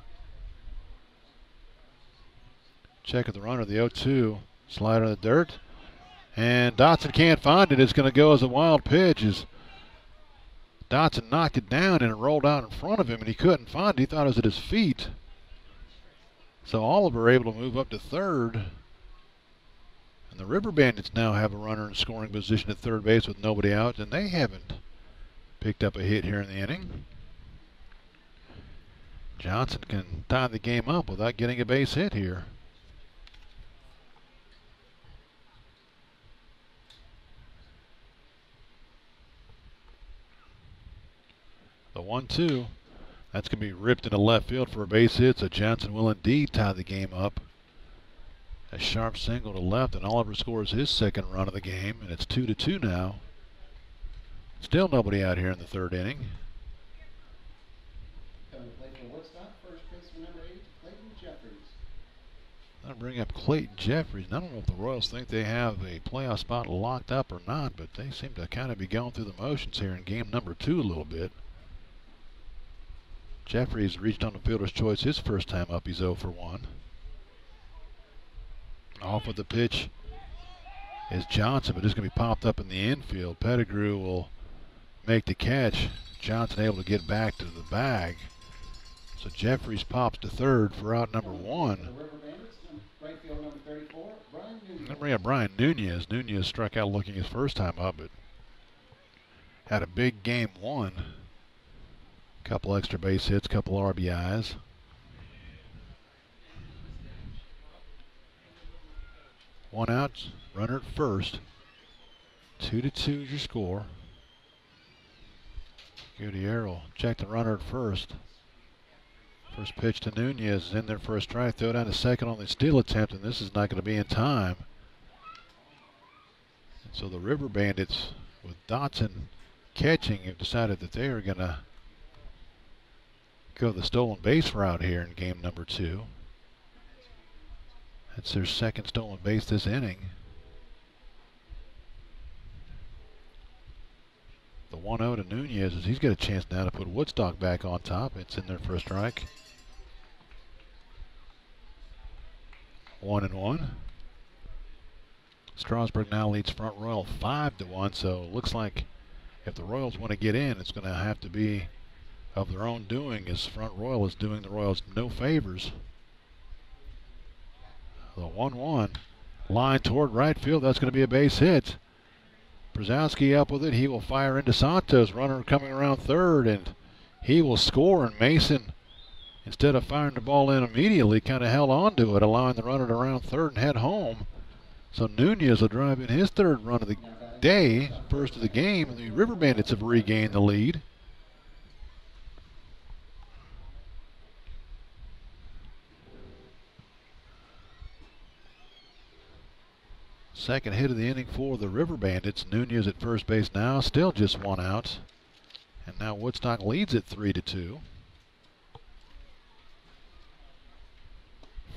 Check of the runner, the 0-2. Slider in the dirt. And Dotson can't find it. It's going to go as a wild pitch. As Dotson knocked it down and it rolled out in front of him, and he couldn't find it. He thought it was at his feet. So Oliver able to move up to third. And the River Bandits now have a runner in scoring position at third base with nobody out, and they haven't picked up a hit here in the inning. Johnson can tie the game up without getting a base hit here. The 1-2, that's going to be ripped into left field for a base hit, so Johnson will indeed tie the game up A sharp single to left, and Oliver scores his second run of the game, and it's 2-2 now. Still nobody out here in the third inning. Coming to play for Woodstock, first baseman number 8, Clayton Jeffries. I'll bring up Clayton Jeffries. And I don't know if the Royals think they have a playoff spot locked up or not, but they seem to kind of be going through the motions here in game number 2 a little bit. Jeffries reached on the fielder's choice his first time up. He's 0 for 1. Off with the pitch is Johnson, but it's going to be popped up in the infield. Pettigrew will make the catch. Johnson able to get back to the bag. So Jeffries pops to third for out number 1. The River Bandits, right field number 34, Brian Nunez. Then bring up Brian Nunez. Nunez struck out looking his first time up, but had a big game 1. Couple extra base hits, couple RBIs. One out, runner at first. 2-2 is your score. Gutierrez will check the runner at first. First pitch to Nunez is in there for a strike. Throw down to second on the steal attempt, and this is not going to be in time. And so the River Bandits, with Dotson catching, have decided that they are going to go the stolen base route here in game number 2. That's their second stolen base this inning. The 1-0 to Nunez is he's got a chance now to put Woodstock back on top. It's in there for a strike. 1-1. Strasburg now leads Front Royal 5-1. So it looks like if the Royals want to get in, it's going to have to be of their own doing, as Front Royal is doing the Royals no favors. The 1-1 line toward right field. That's going to be a base hit. Brzezowski up with it. He will fire into Santos. Runner coming around third, and he will score. And Mason, instead of firing the ball in immediately, kind of held on to it, allowing the runner to round third and head home. So Nunez will drive in his third run of the day, first of the game, and the River Bandits have regained the lead. Second hit of the inning for the River Bandits. Nunez at first base now, still just 1 out. And now Woodstock leads it 3-2.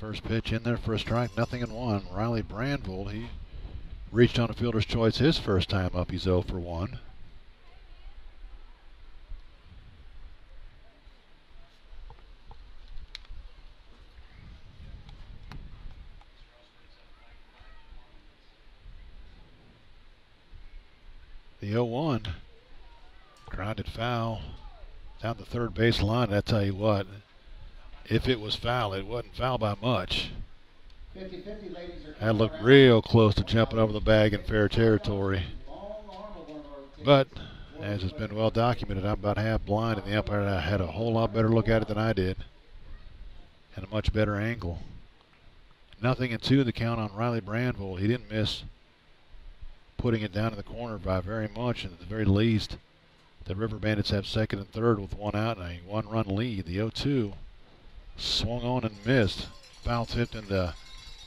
First pitch in there for a strike, 0-1. Riley Brandvold, he reached on a fielder's choice his first time up. He's 0 for 1. The 0-1, grounded foul down the third base line. I tell you what, if it was foul, it wasn't foul by much. 50-50, ladies, That looked real close to jumping over the bag in fair territory. But, as has been well documented, I'm about half blind, and the umpire had a whole lot better look at it than I did, and a much better angle. 0-2 the count on Riley Brandvold. He didn't miss putting it down in the corner by very much, and at the very least, the River Bandits have second and third with 1 out and a 1-run lead. The 0-2 swung on and missed. Foul tipped into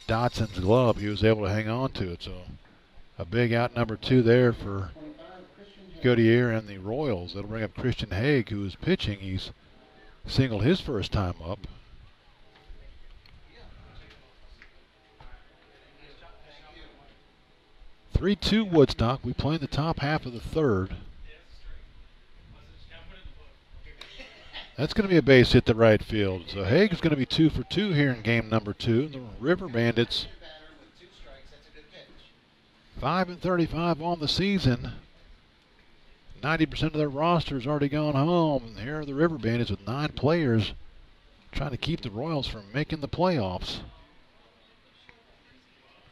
Dotson's glove. He was able to hang on to it. So a big out number 2 there for Gaudier and the Royals. That'll bring up Christian Haig, who is pitching. He's singled his first time up. 3-2 Woodstock. We play in the top half of the third. That's going to be a base hit to right field. So Haig is going to be 2 for 2 here in game number 2. The River Bandits 5-35 on the season. 90% of their roster has already gone home. And here are the River Bandits with 9 players trying to keep the Royals from making the playoffs.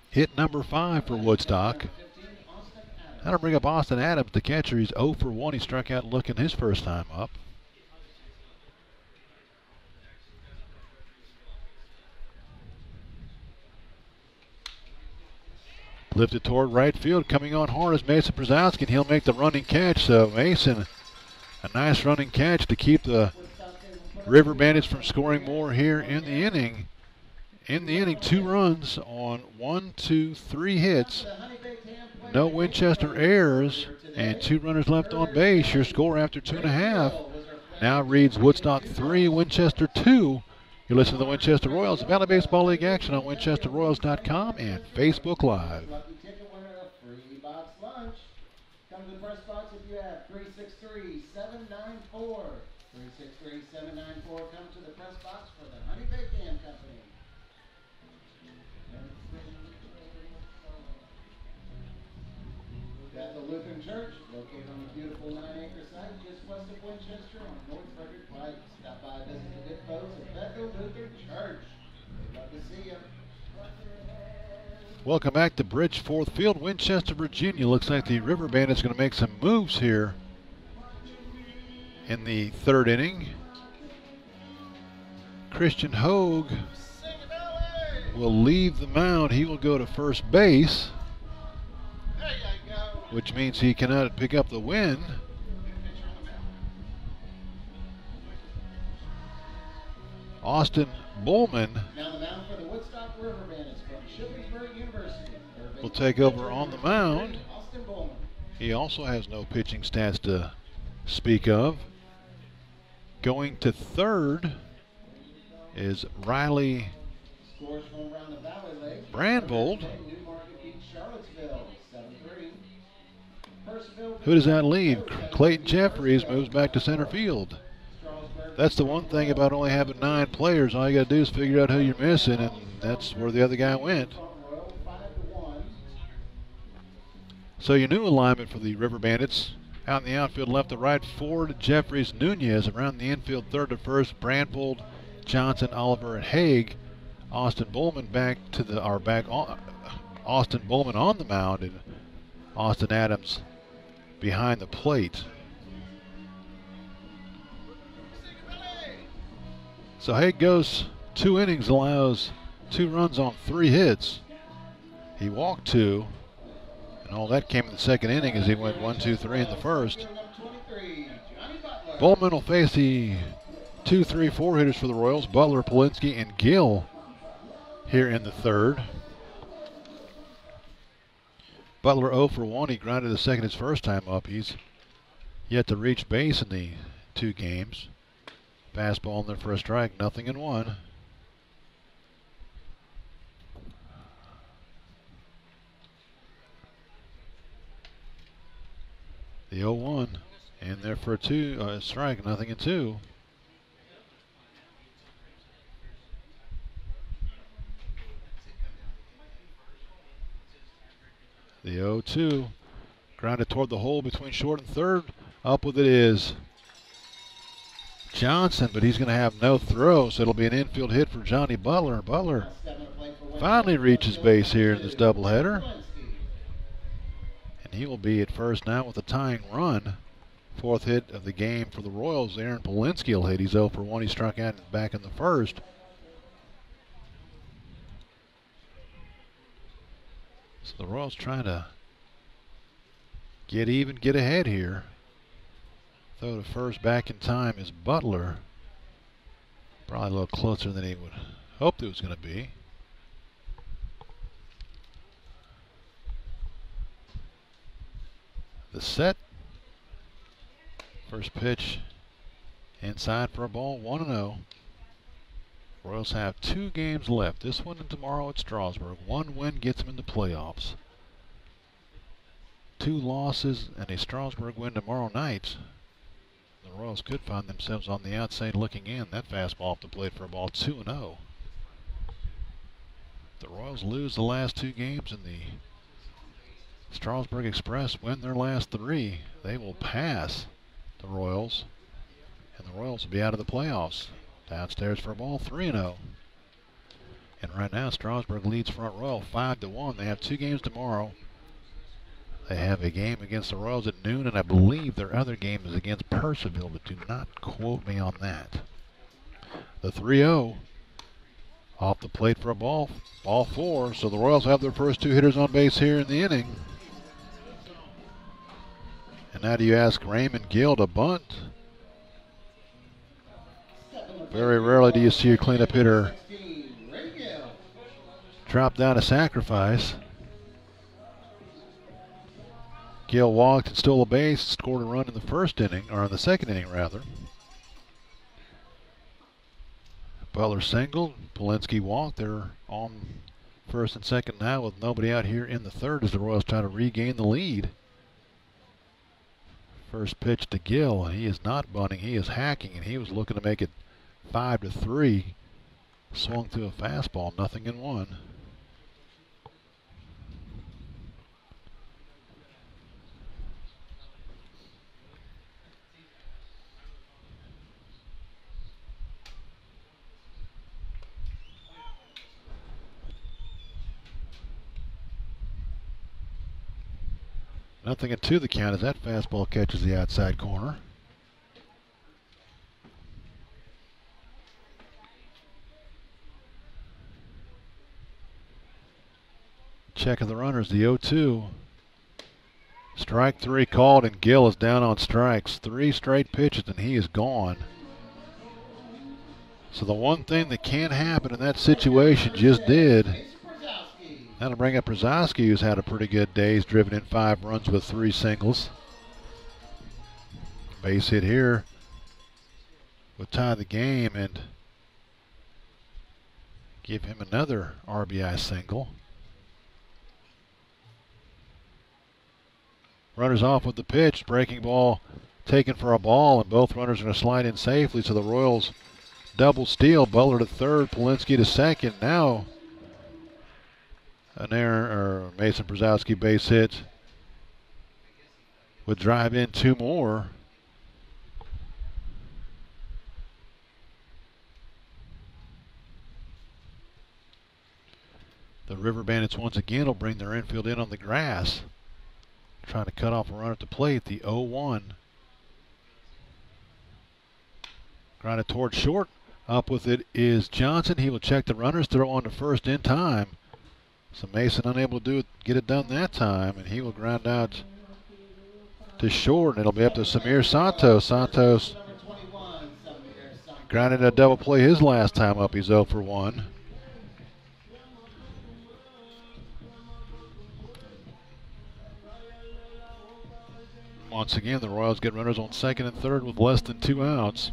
Hit number 5 for Woodstock. That'll bring up Austin Adams, the catcher. He's 0 for 1. He struck out looking his first time up. Lifted toward right field. Coming on hard is Mason Brzezowski, and he'll make the running catch. So Mason, a nice running catch to keep the River Bandits from scoring more here in the inning. in the inning, 2 runs on 1, 2, 3 hits. No Winchester errors and 2 runners left on base. Your score after 2.5 now reads Woodstock 3, Winchester 2. You listen to the Winchester Royals Valley Baseball League action on WinchesterRoyals.com and Facebook Live. Come to the press box if you have 363-794. 363-794. Come to the press box for the Honey Baked Ham Company. At the Lutheran Church, located on a beautiful 9-acre site just west of Winchester on North Frederick Pike. Stop by and visit the good folks at Bethel Lutheran Church. They'd love to see you. Welcome back to Bridgeforth Field, Winchester, Virginia. Looks like the River Bandits going to make some moves here in the 3rd inning. Christian Hogue will leave the mound. He will go to first base, which means he cannot pick up the win. Austin Bowman Now the mound for the Woodstock River Bandits from Shippensburg University. will take over on the mound. Austin Bowman. He also has no pitching stats to speak of. Going to 3rd is Riley Scores from around the Valley Lake. Brandvold. Newmarket beats Charlottesville 7-3. Percival Who does that leave? Clayton Jeffries moves back to center field. That's the one thing about only having 9 players. All you got to do is figure out who you're missing, and that's where the other guy went. So your new alignment for the River Bandits: out in the outfield, left to right, Ford, Jeffries, Nunez. Around the infield, 3rd to 1st, Brandvold, Johnson, Oliver, and Haig. Austin Bowman Austin Bowman on the mound, and Austin Adams behind the plate. So Haig goes 2 innings, allows 2 runs on 3 hits. He walked 2, and all that came in the 2nd inning as he went 1, 2, 3 in the 1st. Bowman will face the 2, 3, 4 hitters for the Royals: Butler, Polinsky, and Gill here in the 3rd. Butler 0 for 1. He grounded the second his first time up. He's yet to reach base in the 2 games. Fastball in there for a strike, 0-1. The 0-1 in there for a strike, 0-2. The 0-2 grounded toward the hole between short and 3rd. Up with it is Johnson, but he's going to have no throw, so it'll be an infield hit for Johnny Butler. Butler finally reaches base here in this doubleheader, and he will be at first now with a tying run. 4th hit of the game for the Royals. Aaron Polinsky will hit. He's 0 for 1. He struck out back in the 1st. So the Royals trying to get even, get ahead here. Throw to first back in time is Butler. Probably a little closer than he would hoped it was going to be. The set. First pitch inside for a ball, 1-0. Royals have 2 games left. This one and tomorrow at Strasburg. 1 win gets them in the playoffs. 2 losses and a Strasburg win tomorrow night. The Royals could find themselves on the outside looking in. That fastball off the plate for a ball, 2-0. The Royals lose the last 2 games and the Strasburg Express win their last 3. They will pass the Royals, and the Royals will be out of the playoffs. Downstairs for a ball, 3-0. And right now, Strasburg leads Front Royal 5-1. They have 2 games tomorrow. They have a game against the Royals at noon, and I believe their other game is against Percival, but do not quote me on that. The 3-0 off the plate for a ball 4. So the Royals have their first 2 hitters on base here in the inning. And now do you ask Raymond Gill to bunt? Very rarely do you see a cleanup hitter dropped down a sacrifice. Gill walked and stole a base, scored a run in the first inning, or in the second inning rather. Butler singled, Polinsky walked. They're on first and second now with nobody out here in the third as the Royals try to regain the lead. First pitch to Gill, and he is not bunting, he is hacking, and he was looking to make it 5-3. Swung through a fastball, 0-1. Nothing at 2 the count as that fastball catches the outside corner. Check of the runners, the 0-2. Strike 3 called, and Gill is down on strikes. 3 straight pitches, and he is gone. So the one thing that can't happen in that situation just did. That'll bring up Brzezowski, who's had a pretty good day. He's driven in 5 runs with 3 singles. Base hit here would tie the game and give him another RBI single. Runners off with the pitch. Breaking ball taken for a ball, and both runners are going to slide in safely. So the Royals double steal. Butler to third, Polinsky to second. Now an error, or Mason Brzezowski base hit would drive in 2 more. The River Bandits once again will bring their infield in on the grass. Trying to cut off a run at the plate, the 0-1. Grounded towards short. Up with it is Johnson. He will check the runners, throw on to first in time. So Mason unable to get it done that time, and he will ground out to short, and it'll be up to Samir Santos. Santos grounded a double play his last time up. He's 0 for 1. Once again, the Royals get runners on second and third with less than 2 outs.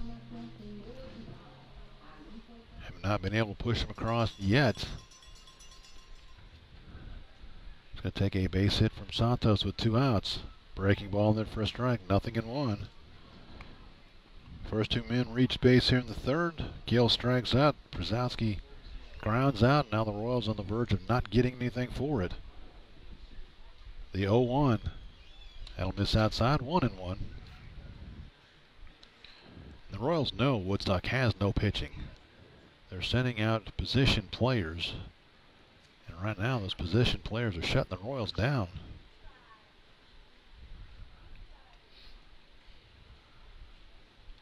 Have not been able to push them across yet. Going to take a base hit from Santos with 2 outs. Breaking ball in there for a strike, 0-1. First 2 men reach base here in the third. Gill strikes out. Brzezowski grounds out. Now the Royals on the verge of not getting anything for it. The 0-1. That'll miss outside, 1-1. The Royals know Woodstock has no pitching. They're sending out position players. And right now, those position players are shutting the Royals down.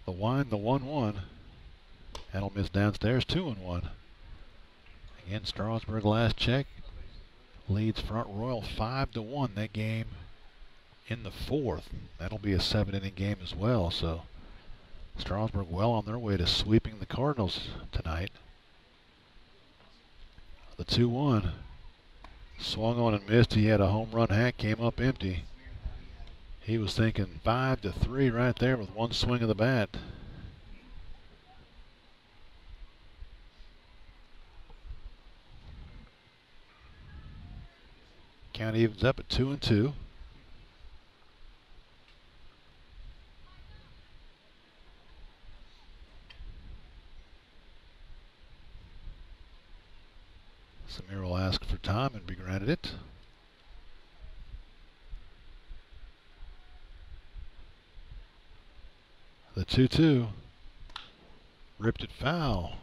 The wind, the 1-1. That'll miss downstairs, 2-1. Again, Strasburg last check leads Front Royal 5-1 that game in the 4th. That'll be a 7-inning game as well. So Strasburg well on their way to sweeping the Cardinals tonight. The 2-1. Swung on and missed. He had a home run hack, came up empty. He was thinking 5-3 right there with 1 swing of the bat. Count evens up at 2-2. Samir will ask for time and be granted it. The 2-2. Ripped it foul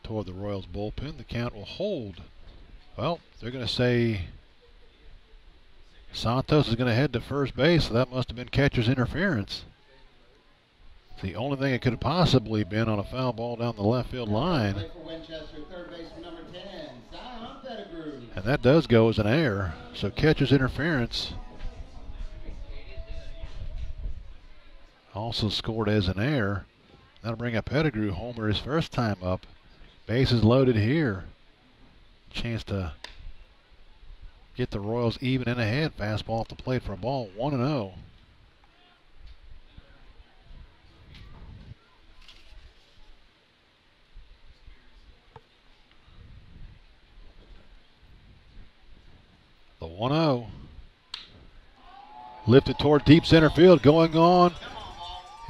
toward the Royals bullpen. The count will hold. Well, they're going to say Santos is going to head to first base, so that must have been catcher's interference. It's the only thing it could have possibly been on a foul ball down the left field line. Winchester, third baseman number 10, Zion Pettigrew. And that does go as an error. So catcher's interference also scored as an error. That'll bring up Pettigrew, homer his first time up. Bases loaded here. chance to get the Royals even and ahead. Fastball off the plate for a ball, 1-0. The 1-0. Lifted toward deep center field, going on.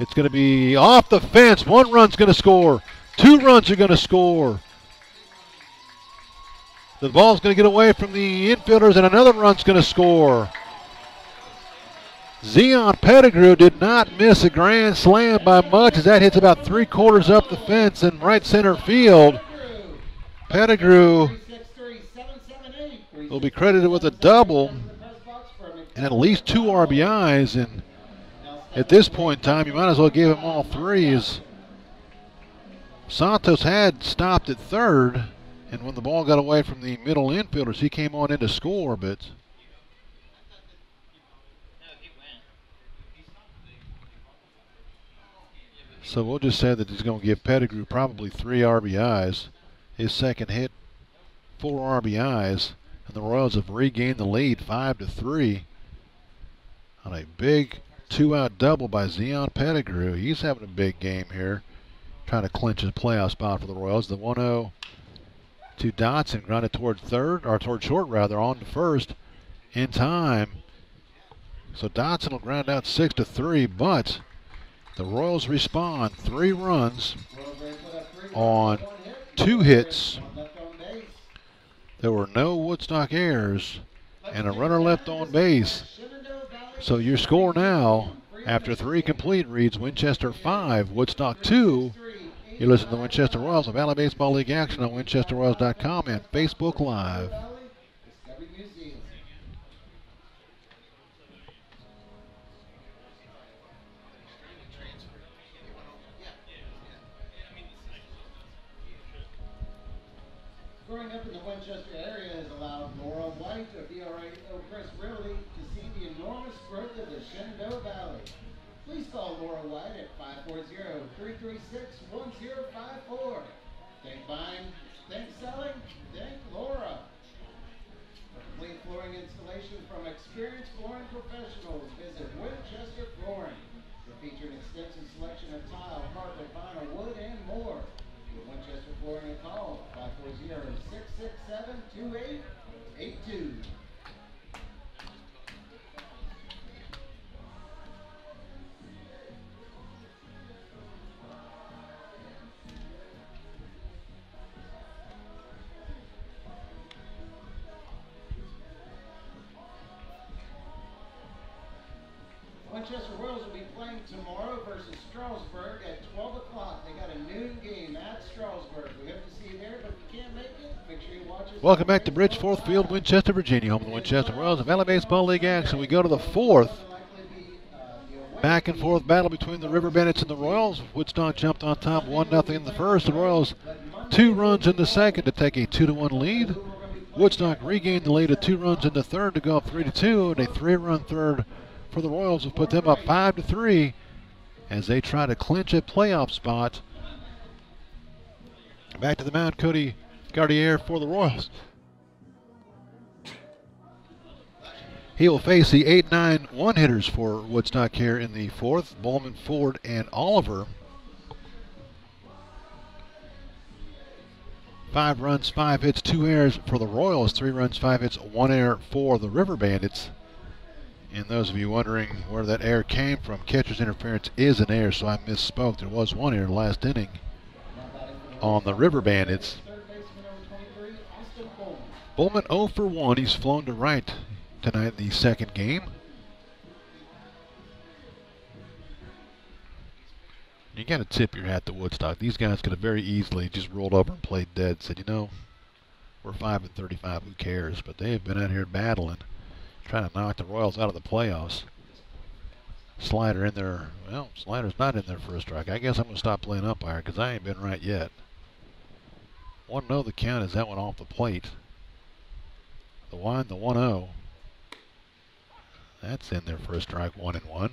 It's going to be off the fence. 1 run's going to score. 2 runs are going to score. The ball's going to get away from the infielders, and another run's going to score. Zion Pettigrew did not miss a grand slam by much, as that hits about 3/4 up the fence in right center field. Pettigrew will be credited with a double and at least 2 RBIs, and at this point in time, you might as well give him all 3, as Santos had stopped at third, and when the ball got away from the middle infielders, he came on in to score, but so we'll just say that he's going to give Pettigrew probably 3 RBIs. His second hit, 4 RBIs, and the Royals have regained the lead 5-3 on a big 2-out double by Zion Pettigrew. He's having a big game here, trying to clinch his playoff spot for the Royals. The 1-0 to Dotson, grounded toward short rather, on to first in time. So Dotson will ground out 6-3, but the Royals respond. 3 runs on 2 hits. There were no Woodstock errors and a runner left on base. So your score now, after 3 complete reads, Winchester 5, Woodstock 2. You listen to the Winchester Royals of Valley Baseball League action on WinchesterRoyals.com and Facebook Live. Growing up in the Winchester area has allowed Laura White of DRA Press Realty to see the enormous growth of the Shenandoah Valley. Please call Laura White at 540-336-1054. Think buying, think selling, think Laura. For complete flooring installation from experienced flooring professionals, visit Winchester Flooring. They feature an extensive selection of tile, carpet, vinyl, wood, and more. Winchester Flooring and call 540-667-2882. Winchester Royals will be playing tomorrow versus Strasburg at 12 o'clock. They got a noon game at Strasburg. We hope to see you there, but if you can't make it, make sure you watch us. Welcome back to Bridgeforth Field, Winchester, Virginia, home of the Winchester Royals of Valley Baseball League action. We go to the 4th. Back and forth battle between the River Bandits and the Royals. Woodstock jumped on top 1-0 in the first. The Royals 2 runs in the second to take a 2-1 lead. Woodstock regained the lead of 2 runs in the third to go up 3-2, and a 3-run third for the Royals will put them up 5-3 as they try to clinch a playoff spot. Back to the mound, Cody Cartier for the Royals. He will face the 8-9 one-hitters for Woodstock here in the 4th, Bowman, Ford, and Oliver. 5 runs, 5 hits, 2 errors for the Royals. 3 runs, 5 hits, 1 error for the River Bandits. And those of you wondering where that error came from, catcher's interference is an error, so I misspoke. There was 1 error last inning on the River Bandits. Bowman 0 for 1. He's flown to right tonight in the second game. You got to tip your hat to Woodstock. These guys could have very easily just rolled over and played dead. Said, you know, we're 5-35. Who cares? But they have been out here battling, trying to knock the Royals out of the playoffs. Slider in there. Well, Slider's not in there for a strike. I guess I'm going to stop playing umpire because I ain't been right yet. 1-0 the count is that one off the plate. The 1-0. That's in there for a strike, 1-1.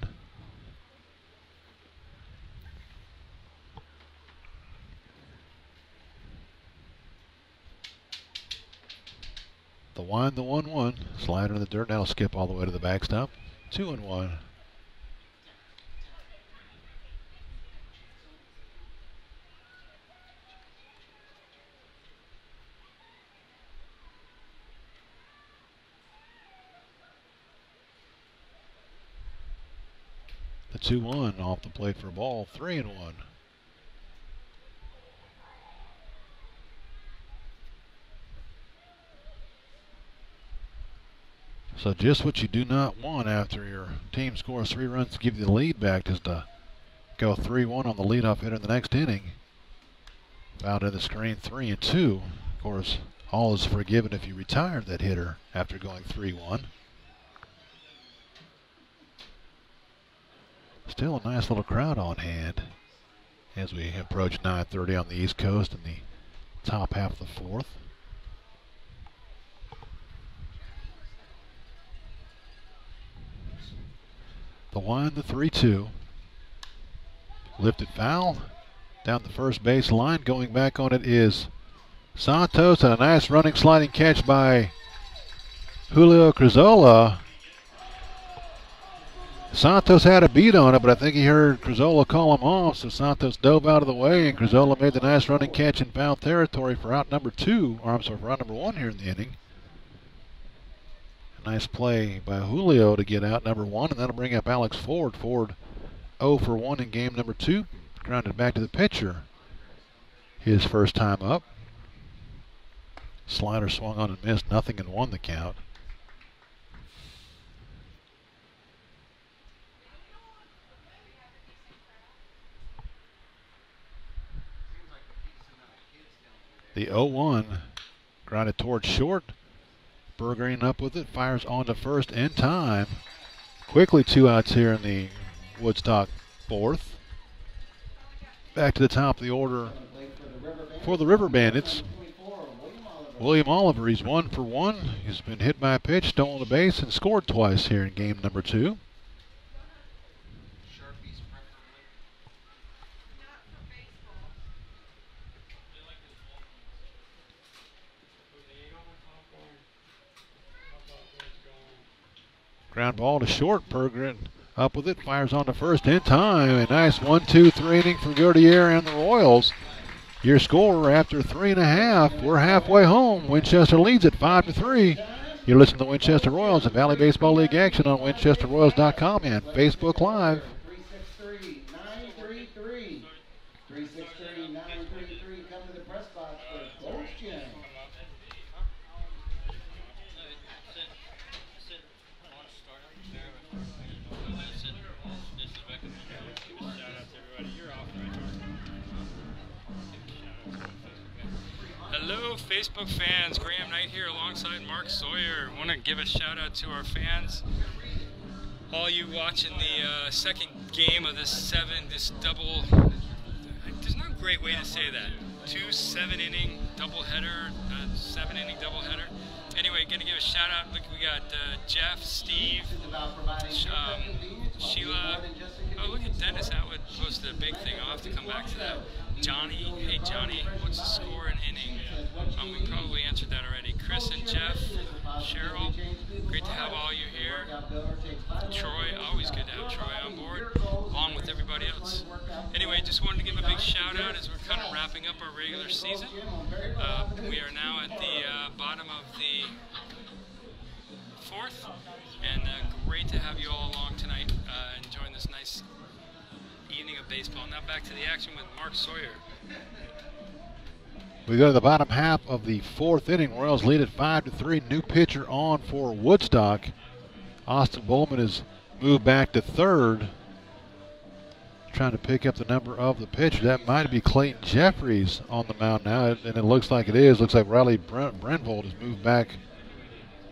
The 1-1. Slider in the dirt. That'll skip all the way to the backstop. 2-1. The 2-1 off the plate for a ball. 3-1. So just what you do not want after your team scores 3 runs to give you the lead back is to go 3-1 on the leadoff hitter in the next inning. Foul to the screen, 3-2. Of course, all is forgiven if you retire that hitter after going 3-1. Still a nice little crowd on hand as we approach 9:30 on the East Coast in the top half of the 4th. The 3-2. Lifted foul. Down the first base line. Going back on it is Santos, and a nice running sliding catch by Julio Crizola. Santos had a beat on it, but I think he heard Crizola call him off, so Santos dove out of the way, and Crizola made the nice running catch in foul territory for out number 2, or I'm sorry, for out number 1 here in the inning. Nice play by Julio to get out number 1, and that'll bring up Alex Ford. Ford 0 for 1 in game number 2. Grounded back to the pitcher. His first time up. Slider swung on and missed. Nothing and 1 the count. The 0-1 grounded towards short. Berggren up with it, fires on to first in time. Quickly 2 outs here in the Woodstock 4th. Back to the top of the order for the River Bandits. William Oliver, he's 1 for 1. He's been hit by a pitch, stolen a base, and scored twice here in game number 2. Ground ball to short. Berggren up with it, fires on to first in time. A nice 1-2-3 inning for Gautier and the Royals. Your score after 3.5. We're halfway home. Winchester leads at 5-3. You're listening to the Winchester Royals and Valley Baseball League action on WinchesterRoyals.com and Facebook Live. 363-933. 363-933. Come to the press box for Coach Jim. Hello, Facebook fans. Graham Knight here alongside Mark Sawyer. Want to give a shout out to our fans. All you watching the second game of this double. There's no great way to say that. 2 7-inning doubleheader, 7-inning doubleheader. Anyway, gonna give a shout out. Look, we got Jeff, Steve, Sheila. Oh, look at Dennis Atwood posted a big thing. I'll have to come back to that. Johnny, hey Johnny, what's the score in inning? We probably answered that already. Chris and Jeff, Cheryl, great to have all you here. Troy, always good to have Troy on board, along with everybody else. Anyway, just wanted to give a big shout out as we're kind of wrapping up our regular season. We are now at the bottom of the 4th, and great to have you all along tonight, enjoying this nice evening of baseball. Now back to the action with Mark Sawyer. We go to the bottom half of the 4th inning. Royals lead at 5-3. New pitcher on for Woodstock. Austin Bowman has moved back to 3rd. Trying to pick up the number of the pitcher. That might be Clayton Jeffries on the mound now, and it looks like it is. Looks like Riley Brenvold has moved back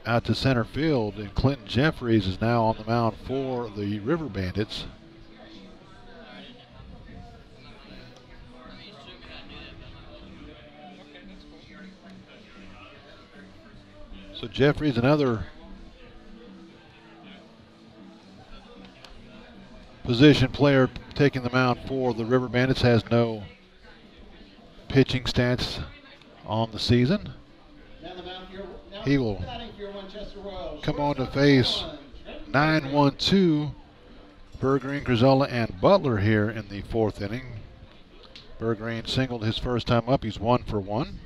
out to center field, and Clinton Jeffries is now on the mound for the River Bandits. So Jeffries, another position player taking the mound for the River Bandits, has no pitching stats on the season. Now He will come on to face 9-1-2 Bergreen, Grizzola, and Butler here in the 4th inning. Bergreen singled his first time up. He's 1 for 1.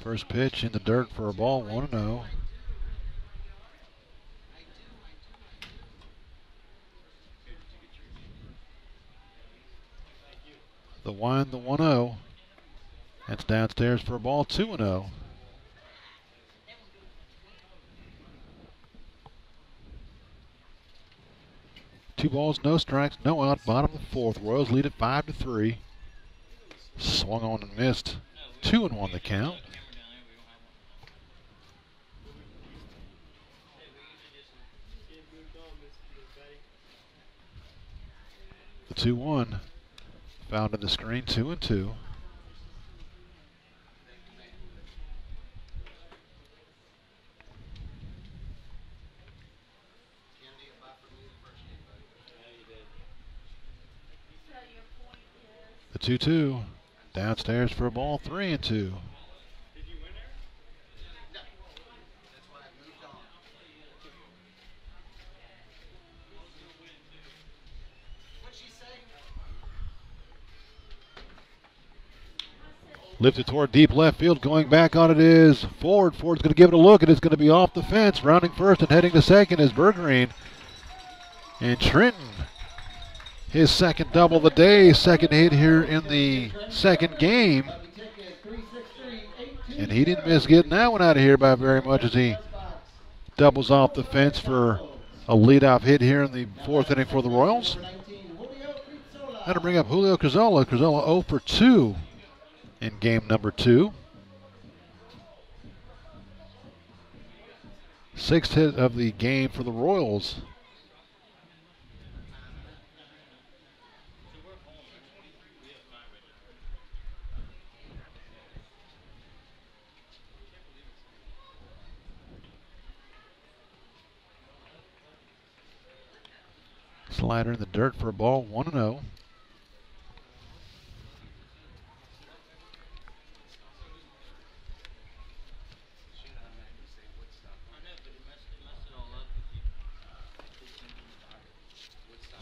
First pitch in the dirt for a ball, 1-0. The wind, the 1-0. That's downstairs for a ball, 2-0. Two balls, no strikes, no out. Bottom of the 4th. Royals lead at 5-3. Swung on and missed. 2-1 the count. The 2-1 found in the screen, 2-2. The 2-2 downstairs for a ball, 3-2. Lifted toward deep left field. Going back on it is Ford. Ford's going to give it a look, and it's going to be off the fence. Rounding first and heading to second is Bergreen. And Trenton, his second double of the day, second hit here in the second game. And he didn't miss getting that one out of here by very much as he doubles off the fence for a leadoff hit here in the 4th inning for the Royals. That'll bring up Julio Grizzola. Grizzola 0 for 2 in game number 2. 6th hit of the game for the Royals. Slider in the dirt for a ball, 1-0.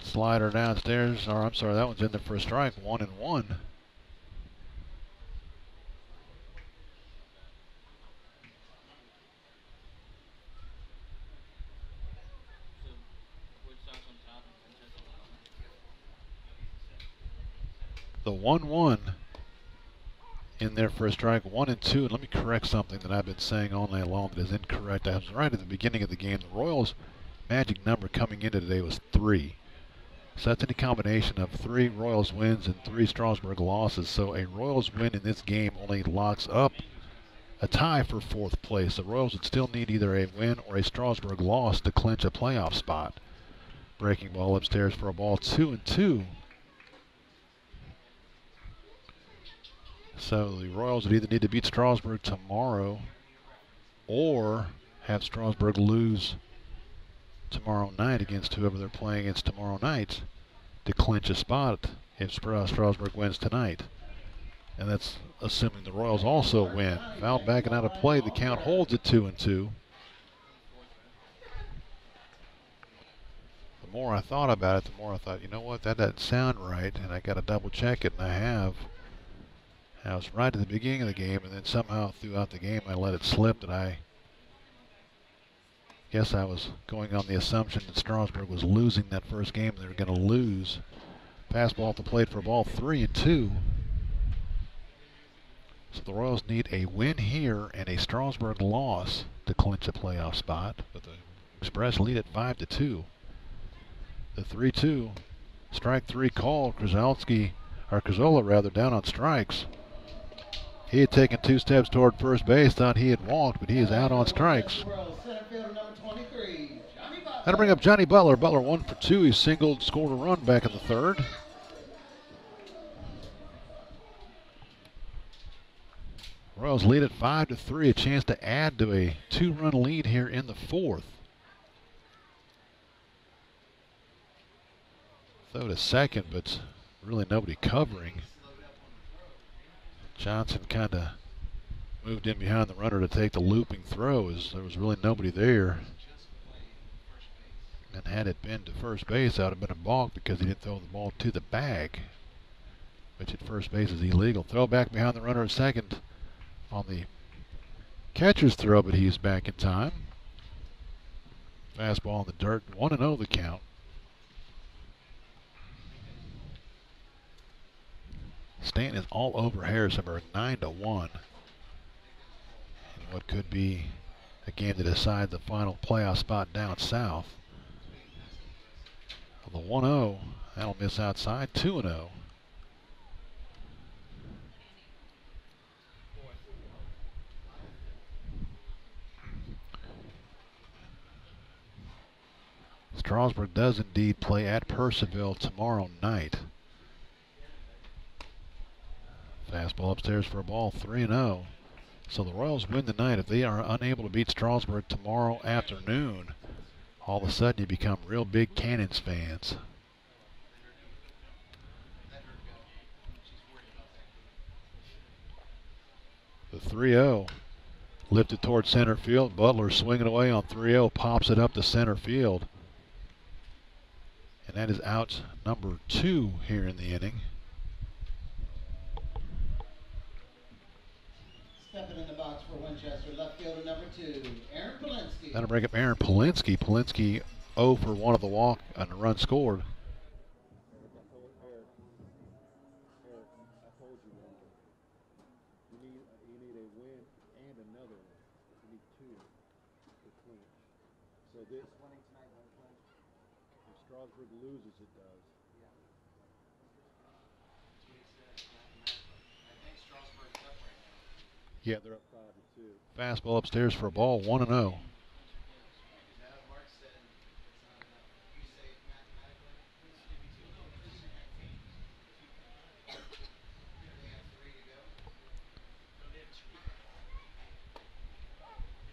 Slider downstairs, or I'm sorry, that one's in there for a strike, 1-1. The 1-1 in there for a strike, 1-2. And let me correct something that I've been saying all night long that is incorrect. I was right at the beginning of the game. The Royals' magic number coming into today was 3. So that's any combination of 3 Royals wins and 3 Strasburg losses. So a Royals win in this game only locks up a tie for 4th place. The Royals would still need either a win or a Strasburg loss to clinch a playoff spot. Breaking ball upstairs for a ball, 2-2. So the Royals would either need to beat Strasburg tomorrow or have Strasburg lose tomorrow night against whoever they're playing against tomorrow night to clinch a spot if Strasburg wins tonight. And that's assuming the Royals also win. Foul back and out of play. The count holds at 2-2. The more I thought about it, the more I thought, you know what, that doesn't sound right, and I got to double check it, and I have. I was right at the beginning of the game, and then somehow throughout the game I let it slip that I guess I was going on the assumption that Strasburg was losing that first game. They were going to lose. Fastball at the plate for a ball, 3-2. So the Royals need a win here and a Strasburg loss to clinch a playoff spot. But the Express lead at 5-2. The 3-2, strike 3 call. Grizzola down on strikes. He had taken 2 steps toward first base, thought he had walked, but he is out on strikes. That'll bring up Johnny Butler. Butler 1 for 2. He singled, scored a run back in the 3rd. Royals lead at 5-3. A chance to add to a 2-run lead here in the 4th. Throw to second, but really nobody covering. Johnson kind of moved in behind the runner to take the looping throw as there was really nobody there. And had it been to first base, that would have been a balk because he didn't throw the ball to the bag, which at first base is illegal. Throw back behind the runner at second on the catcher's throw, but he's back in time. Fastball in the dirt, 1-0 the count. Stanton is all over Harrisonburg, 9-1. In what could be a game to decide the final playoff spot down south. The 1-0, that'll miss outside, 2-0. Strasburg does indeed play at Purcellville tomorrow night. Fastball upstairs for a ball, 3-0. So the Royals win tonight. If they are unable to beat Strasburg tomorrow afternoon, all of a sudden you become real big Cannons fans. The 3-0 lifted towards center field. Butler swinging away on 3-0, pops it up to center field. And that is out number 2 here in the inning. Stepping in the box for Winchester, left fielder number 2, Aaron Polinsky. That'll bring up Aaron Polinsky. Polinsky 0 for 1 of the walk and a run scored. You need a win and another one. You need 2 to clinch. So this if Strasburg loses, it does. Yeah, they're up 5-2. Fastball upstairs for a ball, 1-0.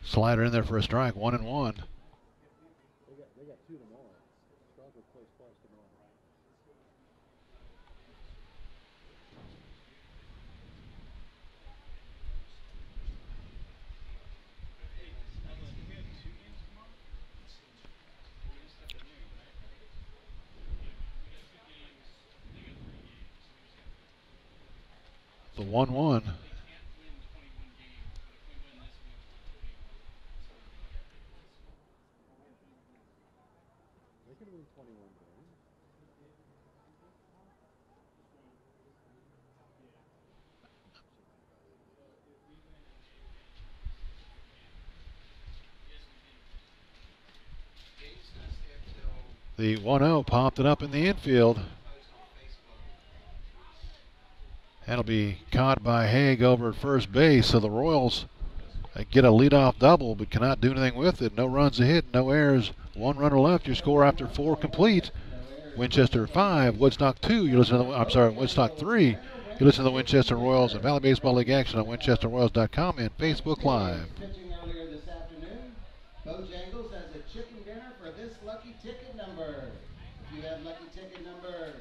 Slider in there for a strike, 1-1. They got 2 tomorrow. Strasburg plays twice tomorrow. The 1-1. They can win 21 games. The 1-0 popped it up in the infield. That'll be caught by Haig over at first base. So the Royals get a leadoff double, but cannot do anything with it. No runs to hit, no errors. 1 runner left. Your score after 4 complete. Winchester 5, Woodstock 2. You listen to Woodstock 3. You listen to the Winchester Royals and Valley Baseball League action on WinchesterRoyals.com and Facebook Live. Pitching earlier this afternoon, Bojangles has a chicken dinner for this lucky ticket number. If you have lucky ticket number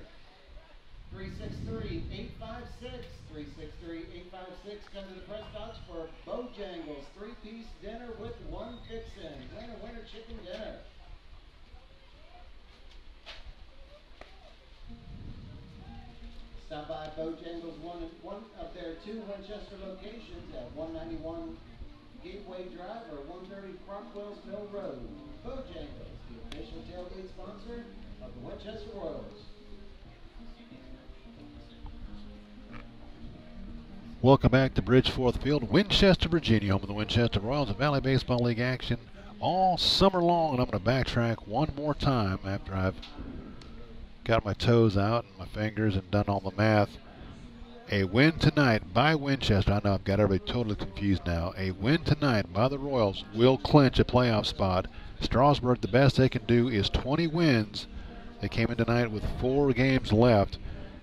363-856, 363-856, come to the press box for Bojangles 3-piece dinner with 1 fixin'. Winner, winner, chicken dinner. Stop by Bojangles, one of their 2 Winchester locations at 191 Gateway Drive or 130 Crockwell's Mill Road. Bojangles, the official tailgate sponsor of the Winchester Royals. Welcome back to Bridgeforth Field, Winchester, Virginia, home of the Winchester Royals and Valley Baseball League action all summer long. And I'm going to backtrack one more time after I've got my toes out and my fingers and done all the math. A win tonight by Winchester. I know I've got everybody totally confused now. A win tonight by the Royals will clinch a playoff spot. Strasburg, the best they can do is 20 wins. They came in tonight with 4 games left.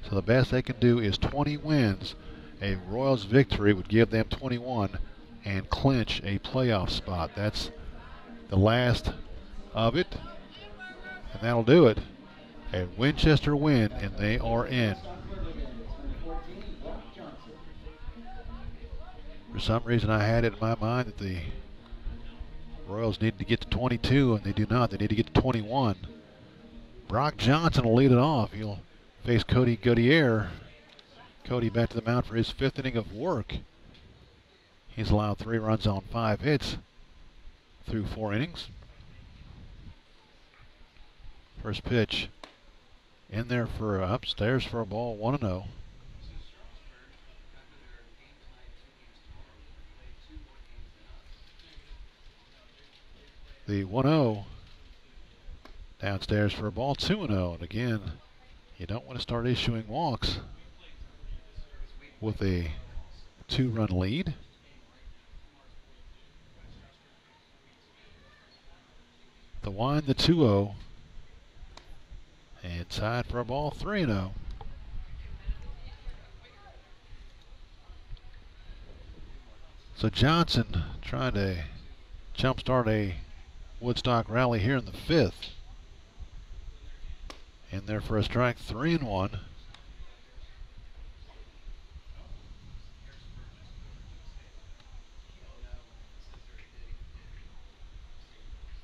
So the best they can do is 20 wins. A Royals victory would give them 21 and clinch a playoff spot. That's the last of it. And that'll do it. A Winchester win, and they are in. For some reason, I had it in my mind that the Royals needed to get to 22, and they do not. They need to get to 21. Brock Johnson will lead it off. He'll face Cody Gaudier. Cody back to the mound for his 5th inning of work. He's allowed 3 runs on 5 hits through 4 innings. First pitch in there for upstairs for a ball, 1-0. The 1-0 downstairs for a ball, 2-0. And again, you don't want to start issuing walks with a 2-run lead. The wind, the 2-0. Inside for a ball, 3-0. So Johnson trying to jumpstart a Woodstock rally here in the 5th. In there for a strike, 3-1.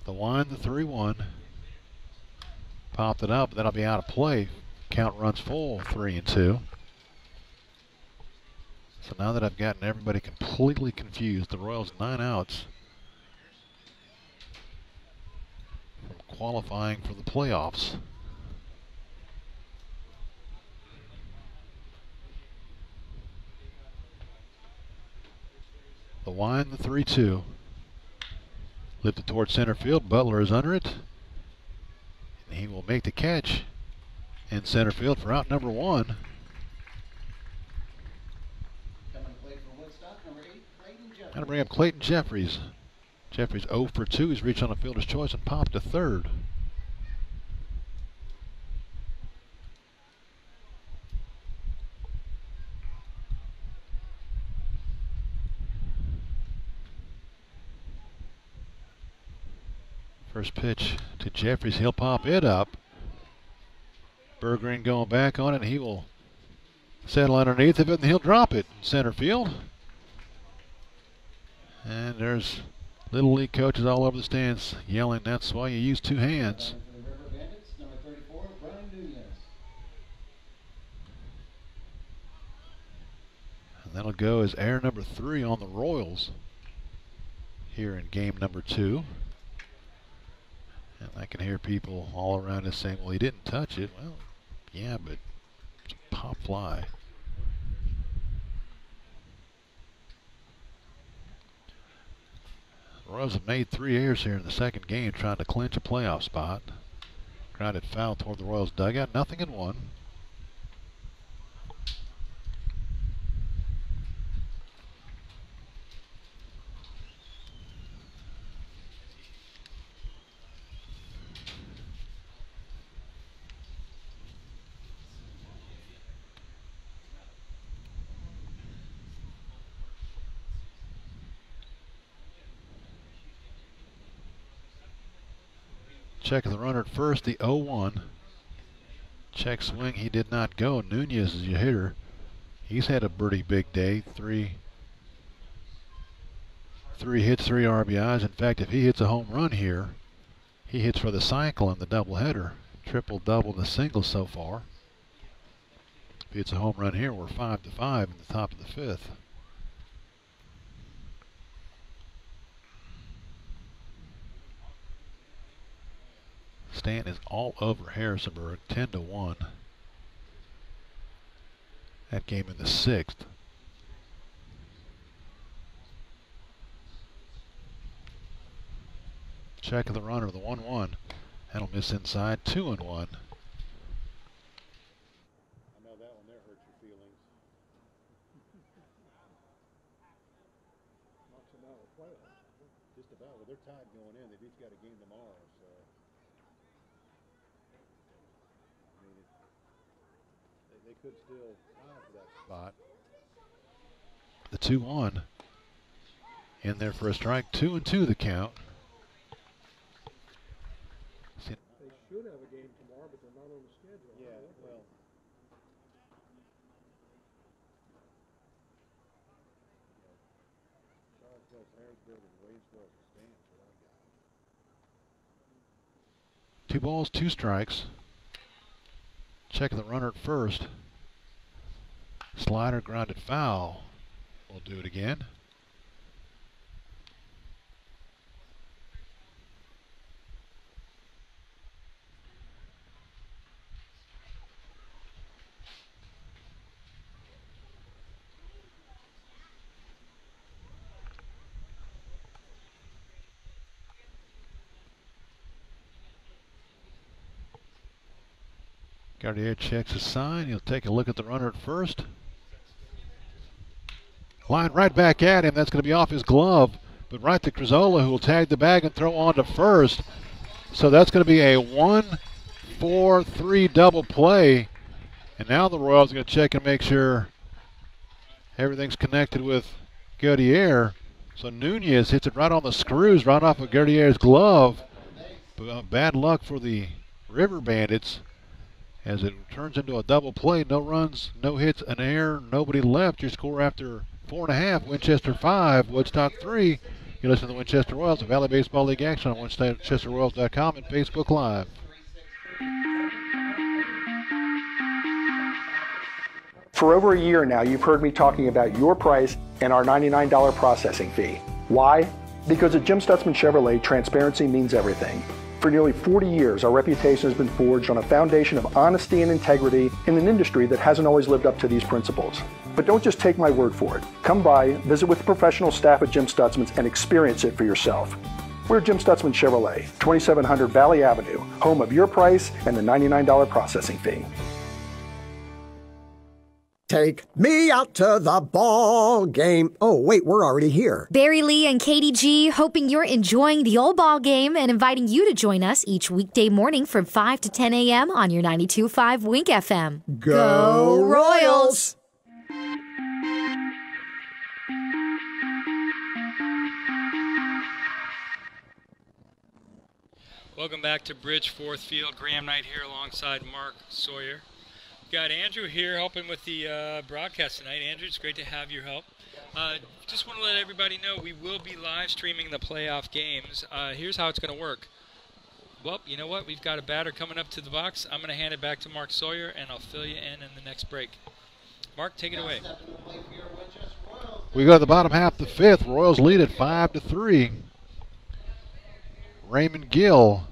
The wind, the 3-1. Popped it up, that'll be out of play. Count runs full, 3-2. So now that I've gotten everybody completely confused, the Royals 9 outs from qualifying for the playoffs. The wind, the 3-2. Lifted towards center field. Butler is under it. And he will make the catch in center field for out number 1. Coming to play for Woodstock, number 8, Clayton Jeffries. Going to bring up Clayton Jeffries. Jeffries 0 for 2. He's reached on a fielder's choice and popped to third. First pitch to Jeffries. He'll pop it up. Berggren going back on it. He will settle underneath of it, and he'll drop it in center field. And there's Little League coaches all over the stands yelling, that's why you use 2 hands. For the River Bandits, number 34, Brian Nunez. And that'll go as error number 3 on the Royals here in game number 2. And I can hear people all around us saying, well, he didn't touch it. Well, yeah, but it's a pop fly. The Royals have made 3 errors here in the second game trying to clinch a playoff spot. Grounded foul toward the Royals dugout. 0-1. Check of the runner at first, the 0-1. Check swing, he did not go. Nunez is your hitter. He's had a pretty big day. Three hits, 3 RBIs. In fact, if he hits a home run here, he hits for the cycle in the doubleheader. Triple, double, and a single so far. If he hits a home run here, we're 5-5 in the top of the 5th. Stanton is all over Harrisonburg, 10-1. That game in the 6th. Check of the runner, the 1-1. That'll miss inside, 2-1. I know that one there hurt your feelings. Not so now with playoffs. Just about. Well, they're tied going in. They've each got a game tomorrow, so. I mean, they could still tie for that spot. The 2-1. In there for a strike, 2-2 the count. They should have a game tomorrow, but they're not on the schedule. Yeah, well. Two balls, two strikes. Checking the runner at first. Slider grounded foul. We'll do it again. Guardier checks his sign. He'll take a look at the runner at first. Line right back at him. That's going to be off his glove. But right to Crizola, who will tag the bag and throw on to first. So that's going to be a 1-4-3 double play. And now the Royals are going to check and make sure everything's connected with Guardier. So Nunez hits it right on the screws, right off of Guardier's glove. But bad luck for the River Bandits, as it turns into a double play. No runs, no hits, an error, nobody left. Your score after 4.5, Winchester 5, Woodstock 3. You listen to the Winchester Royals of Valley Baseball League action on WinchesterRoyals.com and Facebook Live. For over a year now, you've heard me talking about your price and our $99 processing fee. Why? Because at Jim Stutzman Chevrolet, transparency means everything. For nearly 40 years, our reputation has been forged on a foundation of honesty and integrity in an industry that hasn't always lived up to these principles. But don't just take my word for it. Come by, visit with the professional staff at Jim Stutzman's, and experience it for yourself. We're Jim Stutzman Chevrolet, 2700 Valley Avenue, home of your price and the $99 processing fee. Take me out to the ball game. Oh, wait, we're already here. Barry Lee and Katie G, hoping you're enjoying the old ball game and inviting you to join us each weekday morning from 5 to 10 a.m. on your 92.5 Wink FM. Go Royals! Welcome back to Bridge Fourth Field. Graham Knight here alongside Mark Sawyer. Got Andrew here helping with the broadcast tonight. Andrew, it's great to have your help. Just want to let everybody know we will be live streaming the playoff games. Here's how it's going to work. Well, you know what? We've got a batter coming up to the box. I'm going to hand it back to Mark Sawyer, and I'll fill you in the next break. Mark, take it away. We go to the bottom half of the fifth. Royals lead at 5-3. Raymond Gill,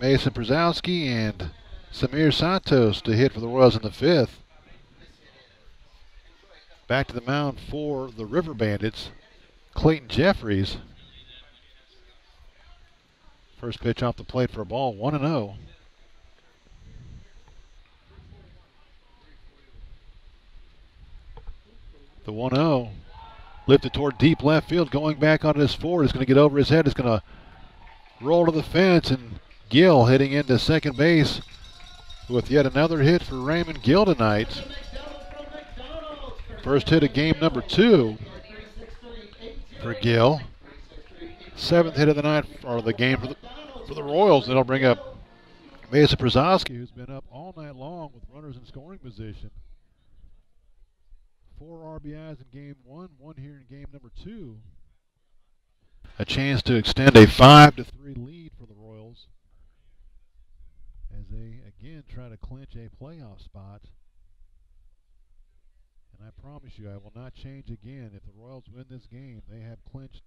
Mason Brzezowski, and Samir Santos to hit for the Royals in the fifth. Back to the mound for the River Bandits, Clayton Jeffries. First pitch off the plate for a ball, 1-0. The 1-0 lifted toward deep left field, going back onto his forward. It's going to get over his head. It's going to roll to the fence, and Gill hitting into second base with yet another hit for Raymond Gill tonight. First hit of game number 2 for Gill. 7th hit of the night, or the game for the Royals. That'll bring up Mason Brzezowski, who's been up all night long with runners in scoring position. 4 RBIs in game 1, 1 here in game number 2. A chance to extend a 5-3 lead for the Royals as they again try to clinch a playoff spot. And I promise you, I will not change again. If the Royals win this game, they have clinched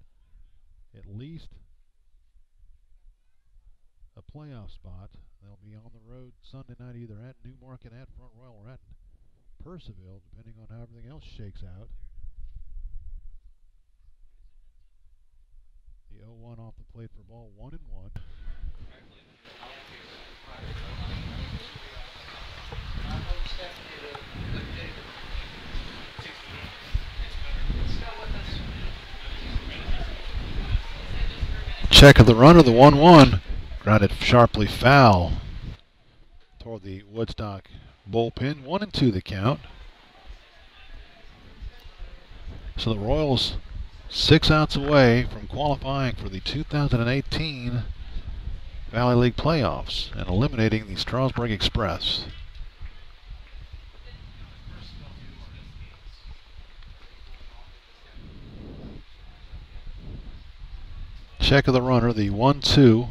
at least a playoff spot. They'll be on the road Sunday night, either at Newmarket, at Front Royal, or at Percival, depending on how everything else shakes out. The 0-1 off the plate for ball, 1-1. Check of the runner, the 1-1. Grounded sharply foul toward the Woodstock bullpen. 1-2 the count. So the Royals 6 outs away from qualifying for the 2018 Valley League playoffs and eliminating the Strasburg Express. Check of the runner, the 1-2.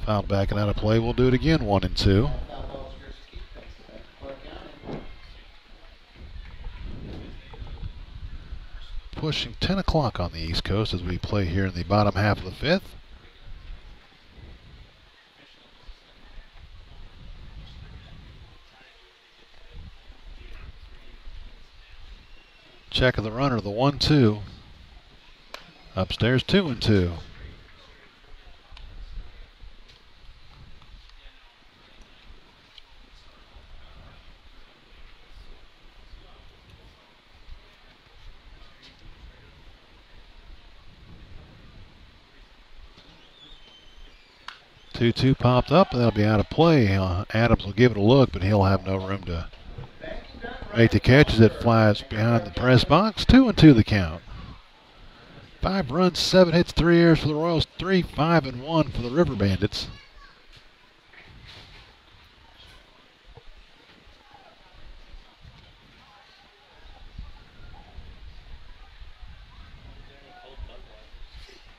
Fouled back and out of play. We'll do it again, 1-2. Pushing 10 o'clock on the East Coast as we play here in the bottom half of the fifth. Check of the runner, the 1-2. Upstairs, 2-2. Two popped up, and that'll be out of play. Adams will give it a look, but he'll have no room to make the catch as it flies behind the press box. 2-2 the count. 5 runs, 7 hits, 3 errors for the Royals. 3-5-1 for the River Bandits.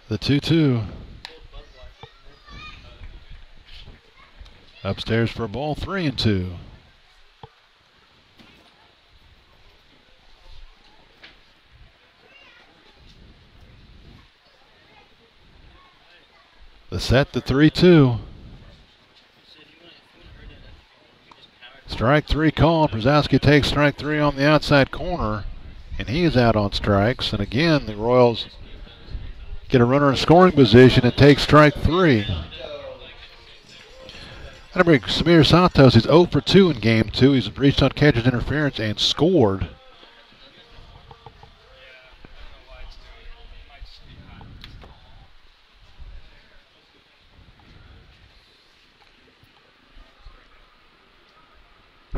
The 2-2. Upstairs for a ball, 3-2. The set, the 3-2. Strike 3 called. Brzezowski takes strike 3 on the outside corner, and he is out on strikes. And again, the Royals get a runner in scoring position and take strike 3. Remember, Samir Santos is 0 for 2 in game 2. He's reached on catcher's interference and scored.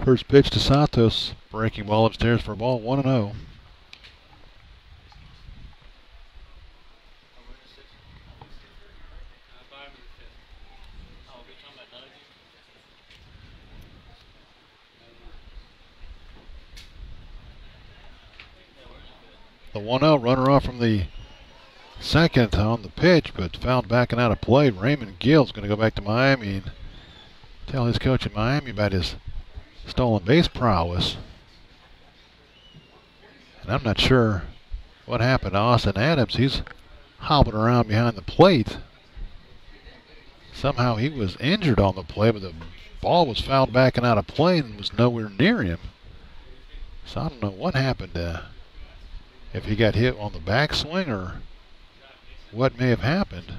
First pitch to Santos. Breaking ball upstairs for a ball, 1-0. The 1-0 runner off from the second on the pitch, but fouled back and out of play. Raymond Gill's going to go back to Miami and tell his coach in Miami about his stolen base prowess. And I'm not sure what happened to Austin Adams. He's hobbling around behind the plate. Somehow he was injured on the play, but the ball was fouled back and out of play and was nowhere near him. So I don't know what happened. If he got hit on the backswing or what may have happened.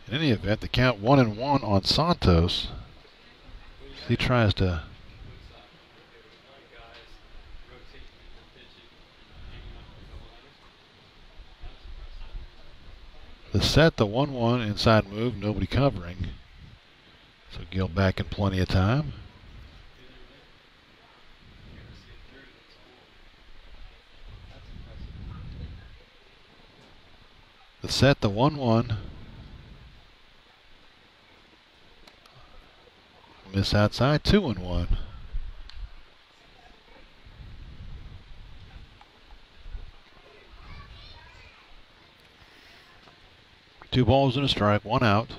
In any event, the count 1-1 on Santos. He tries to the set, the 1-1 inside move, nobody covering. So Gill back in plenty of time. The set, the 1-1. Miss outside, 2-1. Two balls and a strike, 1 out.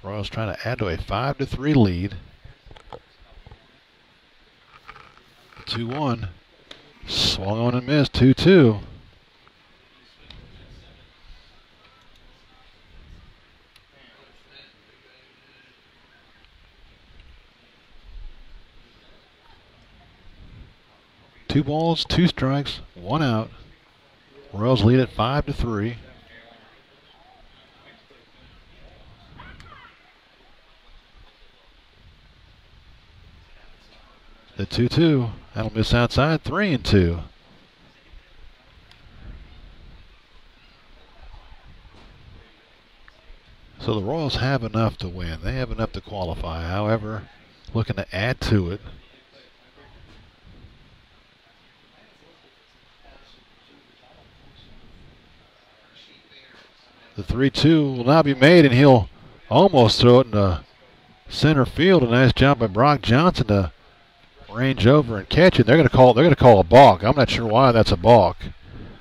Royals trying to add to a 5-3 lead. 2-1. Swung on and missed, 2-2. Two balls, 2 strikes, 1 out. Royals lead at 5-3. The 2-2, that'll miss outside, 3-2. So the Royals have enough to win. They have enough to qualify. However, looking to add to it. The 3-2 will now be made, and he'll almost throw it into center field. A nice job by Brock Johnson to range over and catch it. They're going to call a balk. I'm not sure why that's a balk.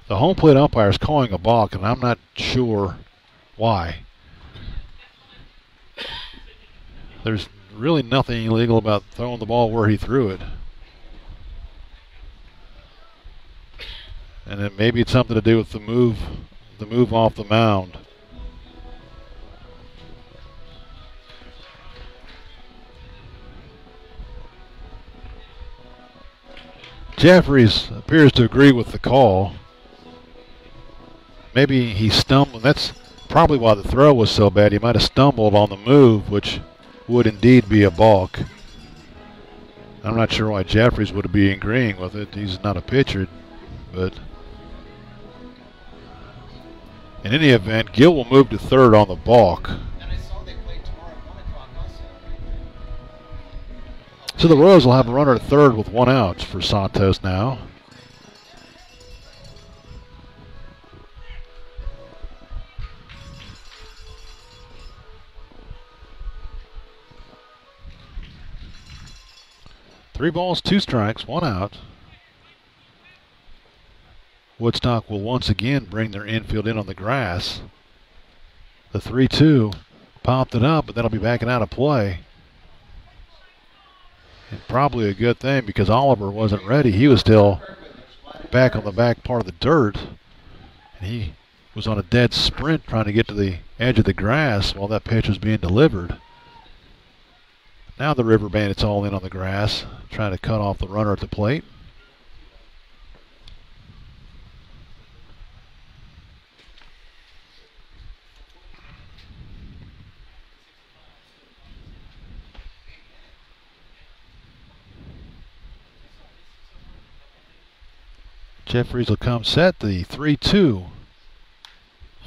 The home plate umpire is calling a balk, and I'm not sure why. There's really nothing illegal about throwing the ball where he threw it. And then maybe it's something to do with the move off the mound. Jeffries appears to agree with the call. Maybe he stumbled. That's probably why the throw was so bad. He might have stumbled on the move, which would indeed be a balk. I'm not sure why Jeffries would be agreeing with it. He's not a pitcher, but in any event, Gill will move to third on the balk. So the Royals will have a runner at third with 1 out for Santos now. Three balls, 2 strikes, 1 out. Woodstock will once again bring their infield in on the grass. The 3-2 popped it up, but that'll be backing out of play. And probably a good thing because Oliver wasn't ready. He was still back on the back part of the dirt. And he was on a dead sprint trying to get to the edge of the grass while that pitch was being delivered. Now the River Bandits all in on the grass, trying to cut off the runner at the plate. Jeffries will come set. The 3-2.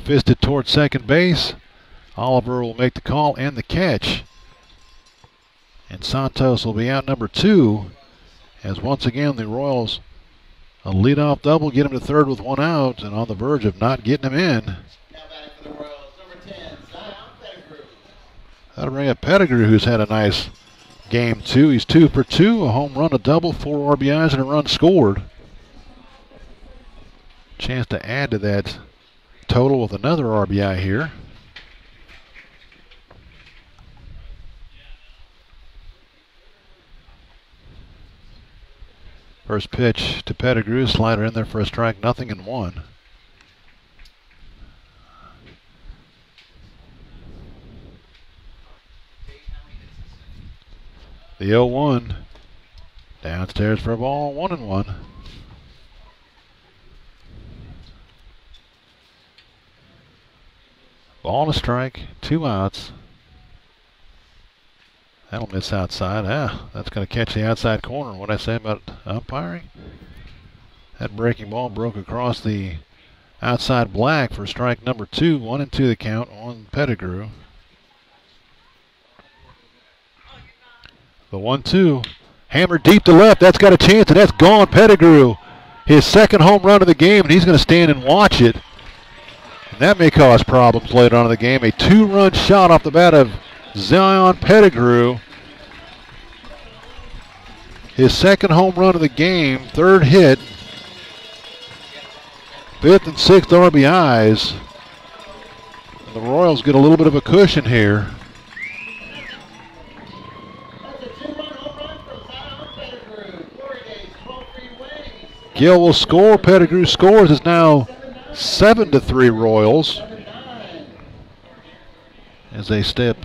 Fisted towards second base. Oliver will make the call and the catch. And Santos will be out number 2. As once again the Royals a leadoff double, get him to third with 1 out, and on the verge of not getting him in. Now batting for the Royals, number 10, Zion Pettigrew. That'll bring up Pettigrew, who's had a nice game too. He's 2 for 2, a home run, a double, 4 RBIs, and a run scored. Chance to add to that total with another RBI here. First pitch to Pettigrew, slider in there for a strike, 0-1. The 0-1 downstairs for a ball, 1-1. Ball and a strike, 2 outs. That'll miss outside. That's going to catch the outside corner. What I say about umpiring? That breaking ball broke across the outside black for strike number 2. 1-2 the count on Pettigrew. The 1-2. Hammered deep to left. That's got a chance, and that's gone. Pettigrew, his second home run of the game, and he's going to stand and watch it. And that may cause problems later on in the game. A 2-run shot off the bat of Zion Pettigrew. His second home run of the game, 3rd hit. 5th and 6th RBIs. And the Royals get a little bit of a cushion here. Gill will score. Pettigrew scores. It's now 7-3 Royals. As they step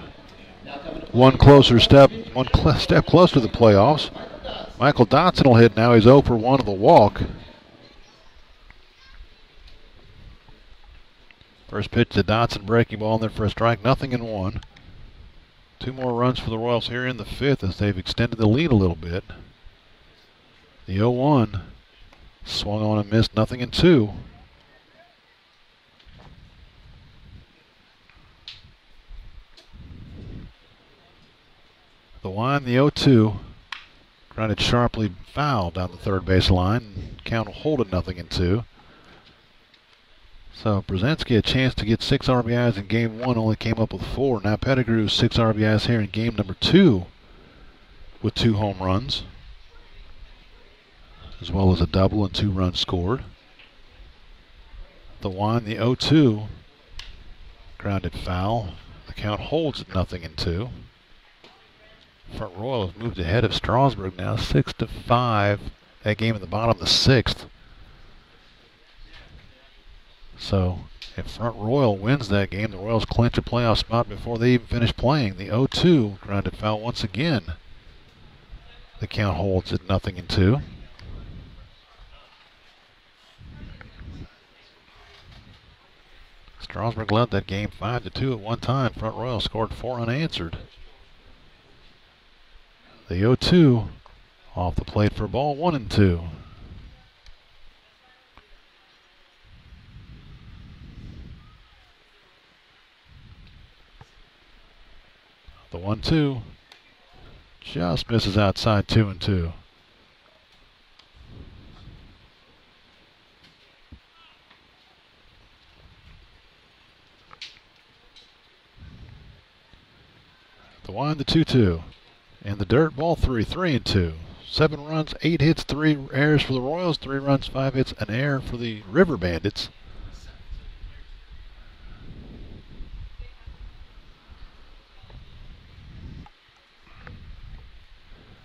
one step closer to the playoffs. Michael Dotson will hit now. He's 0 for 1 of the walk. First pitch to Dotson, breaking ball in there for a strike, 0-1. 2 more runs for the Royals here in the 5th as they've extended the lead a little bit. The 0-1 swung on and missed, 0-2. The line, the 0-2. Grounded sharply foul down the third base line. Count will hold it 0-2. So Brzezinski a chance to get 6 RBIs in game 1, only came up with 4. Now Pettigrew 6 RBIs here in game number 2 with 2 home runs. as well as a double and 2 runs scored. The 1, the 0-2, grounded foul. The count holds at 0-2. Front Royal has moved ahead of Strasburg now, 6-5. That game in the bottom of the 6th. So if Front Royal wins that game, the Royals clinch a playoff spot before they even finish playing. The 0-2 grounded foul once again. The count holds at 0-2. Strasburg led that game 5-2 at one time. Front Royal scored 4 unanswered. The 0-2 off the plate for a ball, 1-2. The 1-2 just misses outside, 2-2. The 1, the 2-2. And the dirt ball 3, 3-2. 7 runs, 8 hits, 3 errors for the Royals, 3 runs, 5 hits, an error for the River Bandits.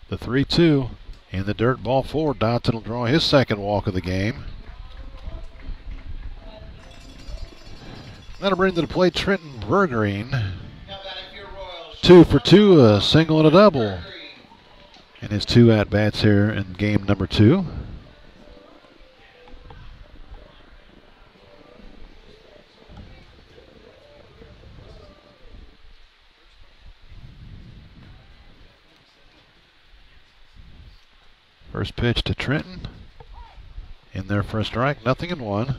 The 3-2 and the dirt ball 4. Dodson will draw his second walk of the game. That'll bring to the plate Trenton Bergerine. 2 for 2, a single and a double. And his 2 at-bats here in game number 2. First pitch to Trenton. In there for a strike, 0-1.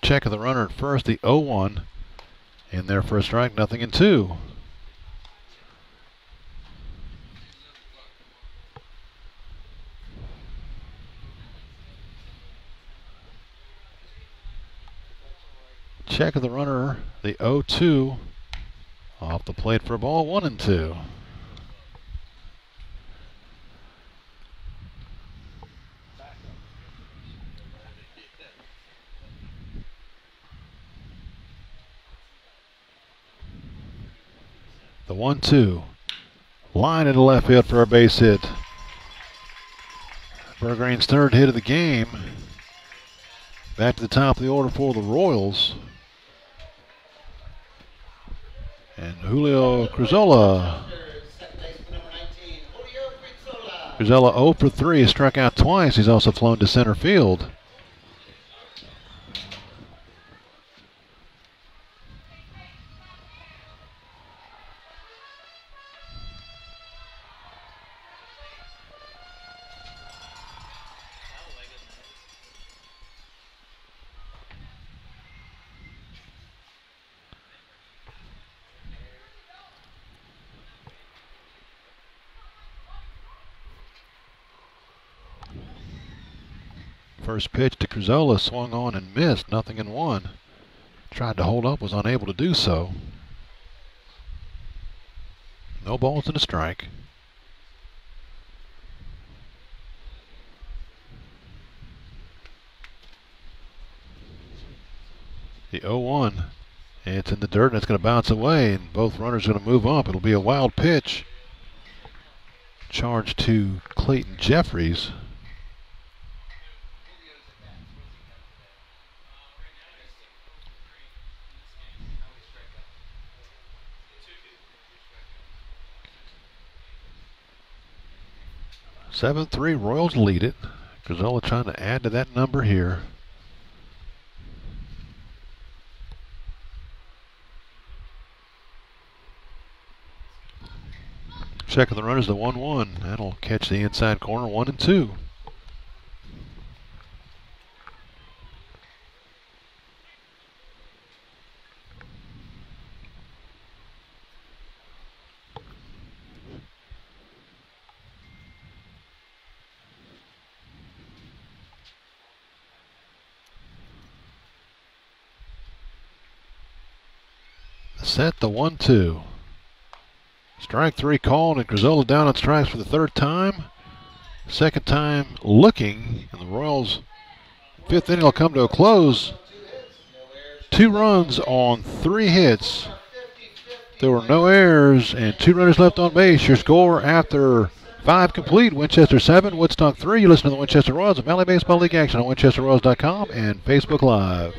Check of the runner at first, the 0-1. In there for a strike, 0-2. Check of the runner, the 0-2. Off the plate for a ball, 1-2. The 1-2. Line into left field for a base hit. Bergerine's third hit of the game. Back to the top of the order for the Royals. And Julio Cruzola. Cruzola 0 for 3, struck out twice. He's also flown to center field. First pitch to Cruzola, swung on and missed, 0-1. Tried to hold up, was unable to do so. No balls and a strike. The 0-1. It's in the dirt and it's going to bounce away, and both runners are going to move up. It'll be a wild pitch. Charge to Clayton Jeffries. Seven-3, Royals lead it. Cruzola trying to add to that number here. Check of the runners, the 1-1. That'll catch the inside corner, 1-2. set the 1-2. Strike 3 called, and Grizzola down on strikes for the third time. Second time looking, and the Royals' fifth inning will come to a close. 2 runs on 3 hits. There were no errors and 2 runners left on base. Your score after 5 complete: Winchester 7, Woodstock 3. You listen to the Winchester Royals of Valley Baseball League action on WinchesterRoyals.com and Facebook Live.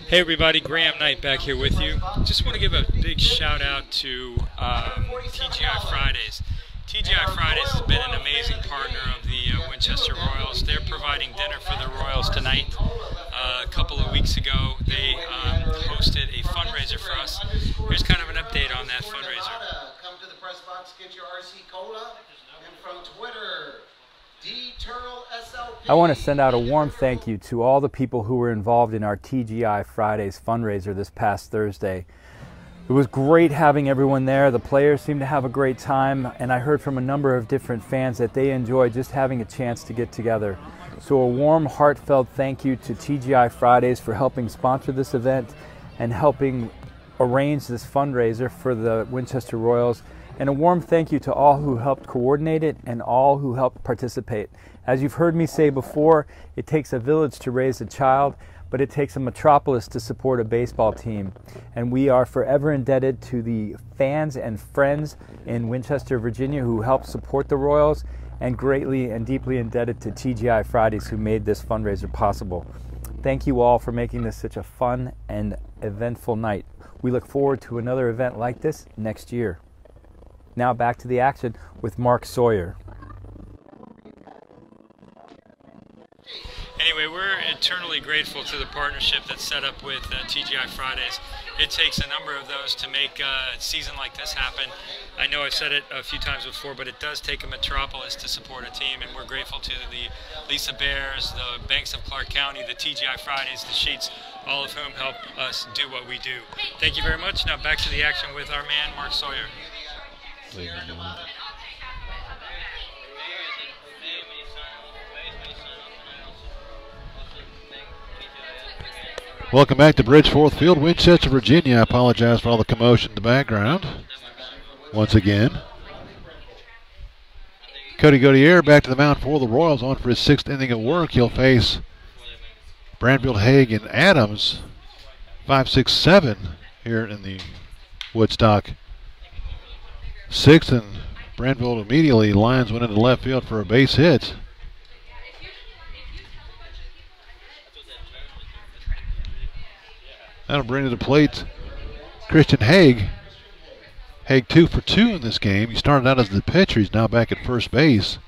Hey everybody, Graham Knight back here with you. Just want to give a big shout out to TGI Fridays. TGI Fridays has been an amazing partner of the Winchester Royals. They're providing dinner for the Royals tonight. A couple of weeks ago, they hosted a fundraiser for us. Here's kind of an update on that fundraiser. Come to the press box, get your RC Cola, and from Twitter, I want to send out a warm thank you to all the people who were involved in our TGI Fridays fundraiser this past Thursday. It was great having everyone there. The players seemed to have a great time, and I heard from a number of different fans that they enjoyed just having a chance to get together. So a warm, heartfelt thank you to TGI Fridays for helping sponsor this event and helping arrange this fundraiser for the Winchester Royals. And a warm thank you to all who helped coordinate it and all who helped participate. As you've heard me say before, it takes a village to raise a child, but it takes a metropolis to support a baseball team. And we are forever indebted to the fans and friends in Winchester, Virginia who helped support the Royals, and greatly and deeply indebted to TGI Fridays who made this fundraiser possible. Thank you all for making this such a fun and eventful night. We look forward to another event like this next year. Now back to the action with Mark Sawyer. Anyway, we're eternally grateful to the partnership that's set up with TGI Fridays. It takes a number of those to make a season like this happen. I know I've said it a few times before, but it does take a metropolis to support a team, and we're grateful to the Lisa Bears, the Banks of Clark County, the TGI Fridays, the Sheets, all of whom help us do what we do. Thank you very much. Now back to the action with our man, Mark Sawyer. Welcome back to Bridgeforth Field, Winchester, Virginia. I apologize for all the commotion in the background. Once again, Cody Gautier back to the mound for the Royals, on for his 6th inning of work. He'll face Branfield, Haig, and Adams, 5, 6, 7 here in the Woodstock 6th, and Branfield immediately lines one into left field for a base hit. That'll bring to the plate Christian Haig. Haig 2 for 2 in this game. He started out as the pitcher. He's now back at first base.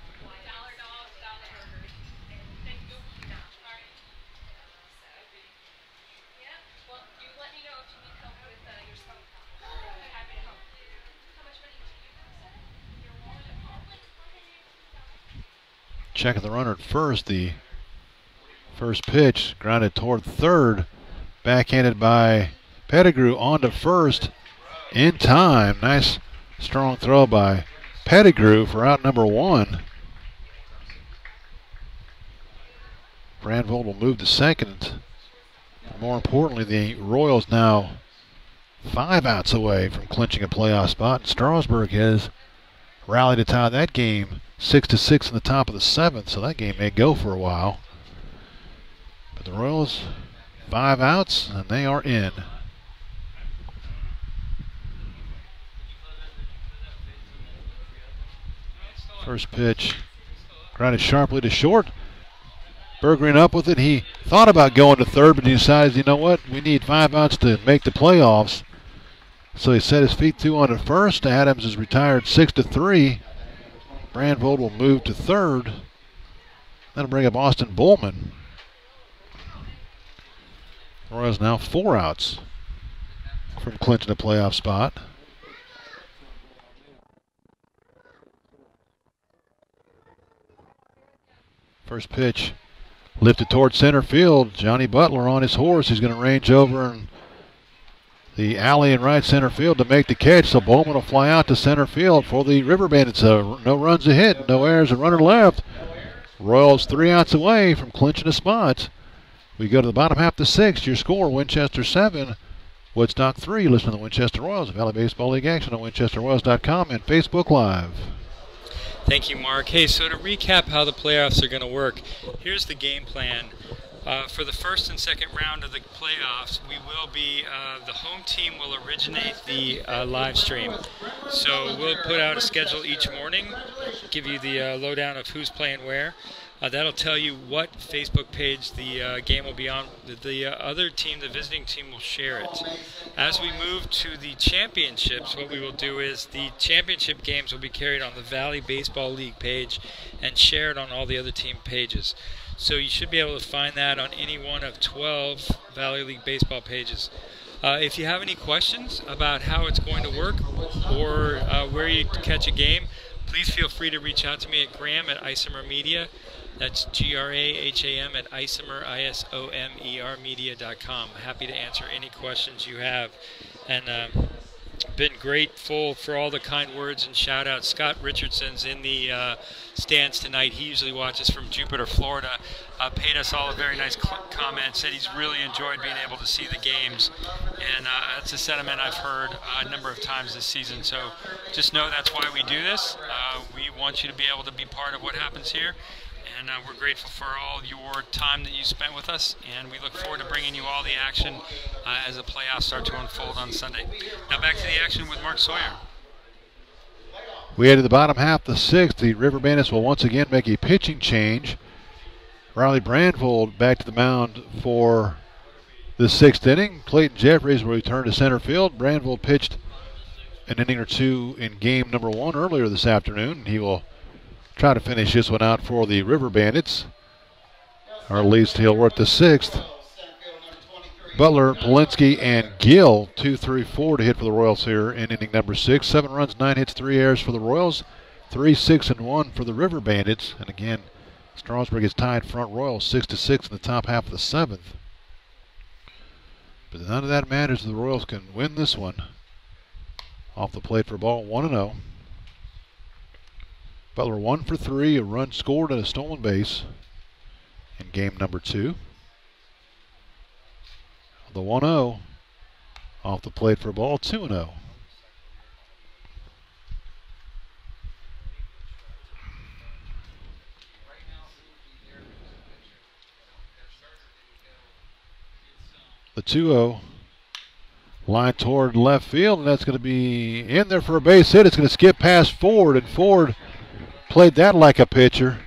Checking the runner at first. The first pitch grounded toward third. Backhanded by Pettigrew onto first in time. Nice strong throw by Pettigrew for out number 1. Branfield will move to second. More importantly, the Royals now 5 outs away from clinching a playoff spot. Strasburg has rallied to tie that game 6-6 in the top of the 7th, so that game may go for a while. But the Royals 5 outs, and they are in. First pitch grounded sharply to short. Berggren up with it. He thought about going to third, but he decides, you know what, we need 5 outs to make the playoffs. So he set his feet 2 on to first. Adams is retired 6-3. Branfield will move to third. That'll bring up Austin Bowman. Royals now 4 outs from clinching a playoff spot. First pitch lifted toward center field. Johnny Butler on his horse. He's going to range over in the alley in right center field to make the catch. So Bowman will fly out to center field for the River Bandits. No runs a hit, no errors, a runner left. Royals 3 outs away from clinching a spot. We go to the bottom half of the 6th. Your score, Winchester 7, Woodstock 3. Listen to the Winchester Royals. Valley Baseball League action on WinchesterRoyals.com and Facebook Live. Thank you, Mark. Hey, so to recap how the playoffs are going to work, here's the game plan. For the first and second round of the playoffs, we will be, the home team will originate the live stream. So we'll put out a schedule each morning, give you the lowdown of who's playing where. That'll tell you what Facebook page the game will be on. The other team, the visiting team, will share it. As we move to the championships, what we will do is the championship games will be carried on the Valley Baseball League page and shared on all the other team pages. So you should be able to find that on any one of 12 Valley League baseball pages. If you have any questions about how it's going to work or where you catch a game, please feel free to reach out to me at Graham at Isomer Media. That's GRAHAM at Isomer, ISOMER media.com. Happy to answer any questions you have. And been grateful for all the kind words and shout outs. Scott Richardson's in the stands tonight. He usually watches from Jupiter, Florida. Paid us all a very nice comment, said he's really enjoyed being able to see the games. And that's a sentiment I've heard a number of times this season. So just know that's why we do this. We want you to be able to be part of what happens here. And we're grateful for all your time that you spent with us, and we look forward to bringing you all the action as the playoffs start to unfold on Sunday. Now back to the action with Mark Sawyer. We head to the bottom half of the sixth. The River Bandits will once again make a pitching change. Riley Brandvold back to the mound for the sixth inning. Clayton Jeffries will return to center field. Brandvold pitched an inning or two in game number 1 earlier this afternoon. He will try to finish this one out for the River Bandits. Or at least he'll work the sixth. Butler, Polinsky, and Gill, 2, 3, 4 to hit for the Royals here in inning number 6. 7 runs, 9 hits, 3 errors for the Royals. 3, 6, and 1 for the River Bandits. And again, Strasburg is tied front Royals 6-6 in the top half of the 7th. But none of that matters. The Royals can win this one. Off the plate for ball, 1-0. Butler 1 for 3, a run scored and a stolen base in game number 2. The 1-0 off the plate for a ball, 2-0. The 2-0 line toward left field, and that's going to be in there for a base hit. It's going to skip past Ford, and Ford played that like a pitcher.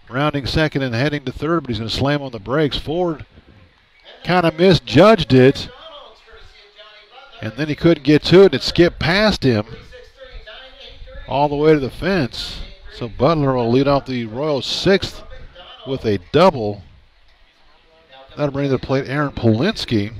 Rounding second and heading to third, but he's going to slam on the brakes. Ford kind of misjudged it, and then he couldn't get to it. It skipped past him all the way to the fence. So Butler will lead off the Royals' 6th with a double. That'll bring to the plate Aaron Polinsky.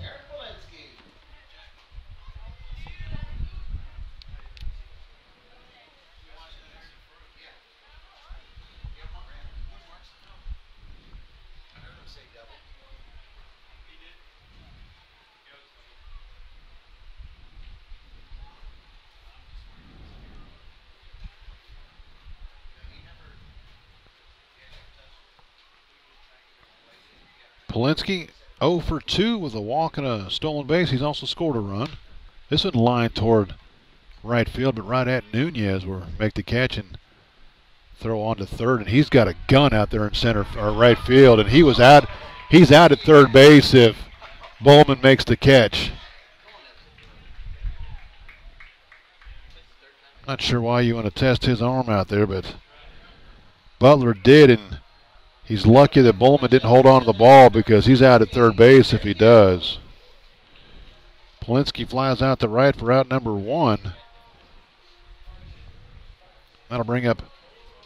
Polinsky 0 for 2 with a walk and a stolen base. He's also scored a run. This one lined toward right field, but right at Nunez will make the catch and throw on to third. And he's got a gun out there in center or right field, and he was out. He's out at third base if Bowman makes the catch. Not sure why you want to test his arm out there, but Butler did, and he's lucky that Bowman didn't hold on to the ball because he's out at third base if he does. Polinsky flies out to right for out number 1. That'll bring up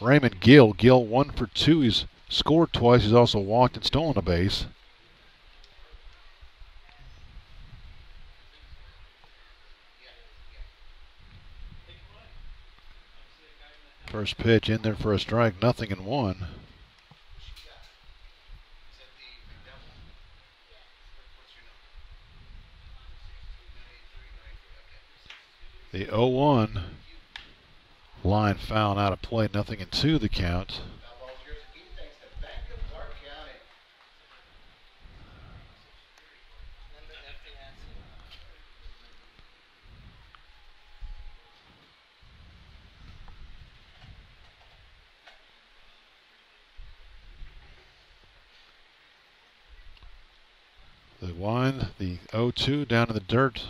Raymond Gill. Gill 1 for 2. He's scored twice. He's also walked and stolen a base. First pitch in there for a strike, 0-1. The 0-1 line foul out of play, 0-2 the count. The 1, the 0-2 down in the dirt.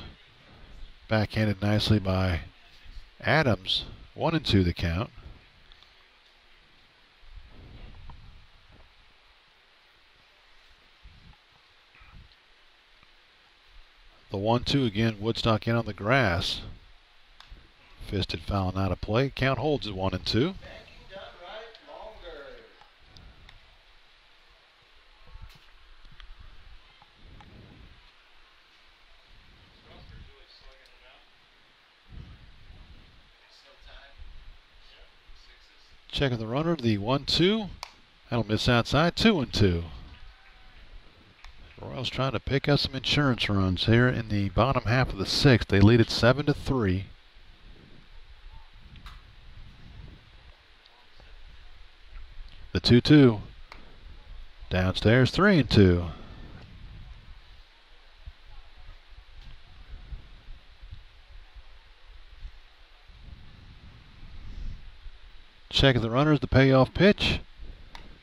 Backhanded nicely by Adams. 1-2 the count. The 1-2 again, Woodstock in on the grass. Fisted fouling out of play. Count holds at 1-2. Checking the runner, the 1-2. That'll miss outside, 2-2. Royals trying to pick up some insurance runs here in the bottom half of the 6th. They lead it 7-3. The 2-2. Downstairs, 3-2. Checking the runners, the payoff pitch.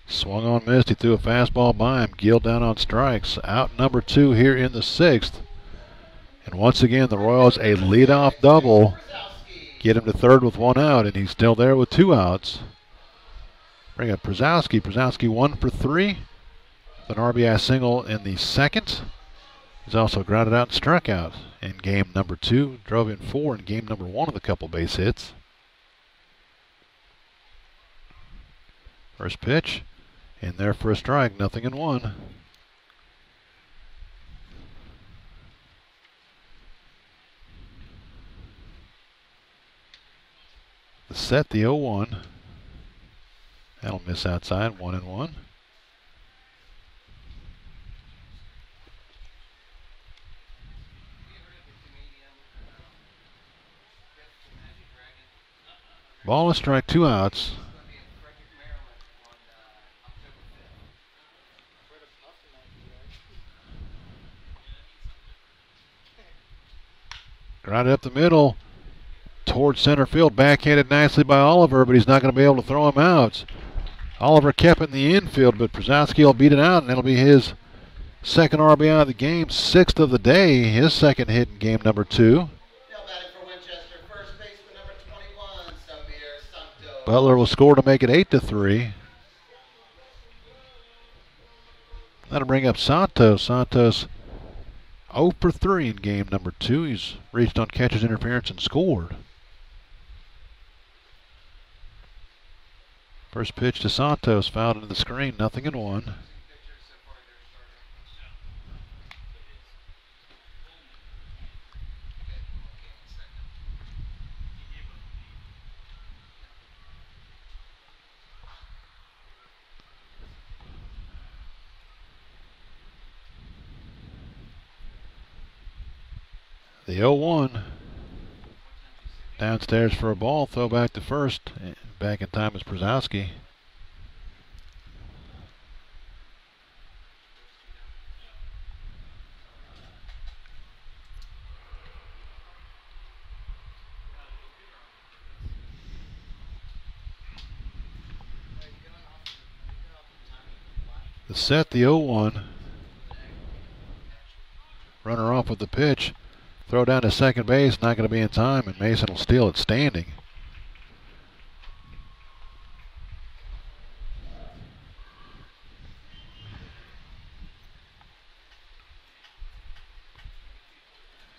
Swung on, missed. He threw a fastball by him. Gill down on strikes. Out number 2 here in the 6th. And once again, the Royals a leadoff double. Get him to third with 1 out, and he's still there with 2 outs. Bring up Przowski. Przowski 1 for 3. With an RBI single in the 2nd. He's also grounded out and struck out in game number 2. Drove in 4 in game number 1 with a couple base hits. First pitch, in there for a strike, 0-1. The set, the 0-1. That'll miss outside, 1-1. Ball and strike, 2 outs. Grounded up the middle towards center field. Backhanded nicely by Oliver, but he's not going to be able to throw him out. Oliver kept in the infield, but Przowski will beat it out, and it'll be his 2nd RBI of the game, 6th of the day, his 2nd hit in game number 2. For Winchester, first baseman number 21, Samir Santos. Butler will score to make it 8-3. That'll bring up Santos. Santos 0 for 3 in game number 2. He's reached on catcher's interference and scored. First pitch to Santos, fouled into the screen, 0-1. The 0-1. Downstairs for a ball, throw back to first. Back in time is Przowski. The set, the 0-1. Runner off with the pitch. Throw down to second base, not going to be in time, and Mason will steal it standing.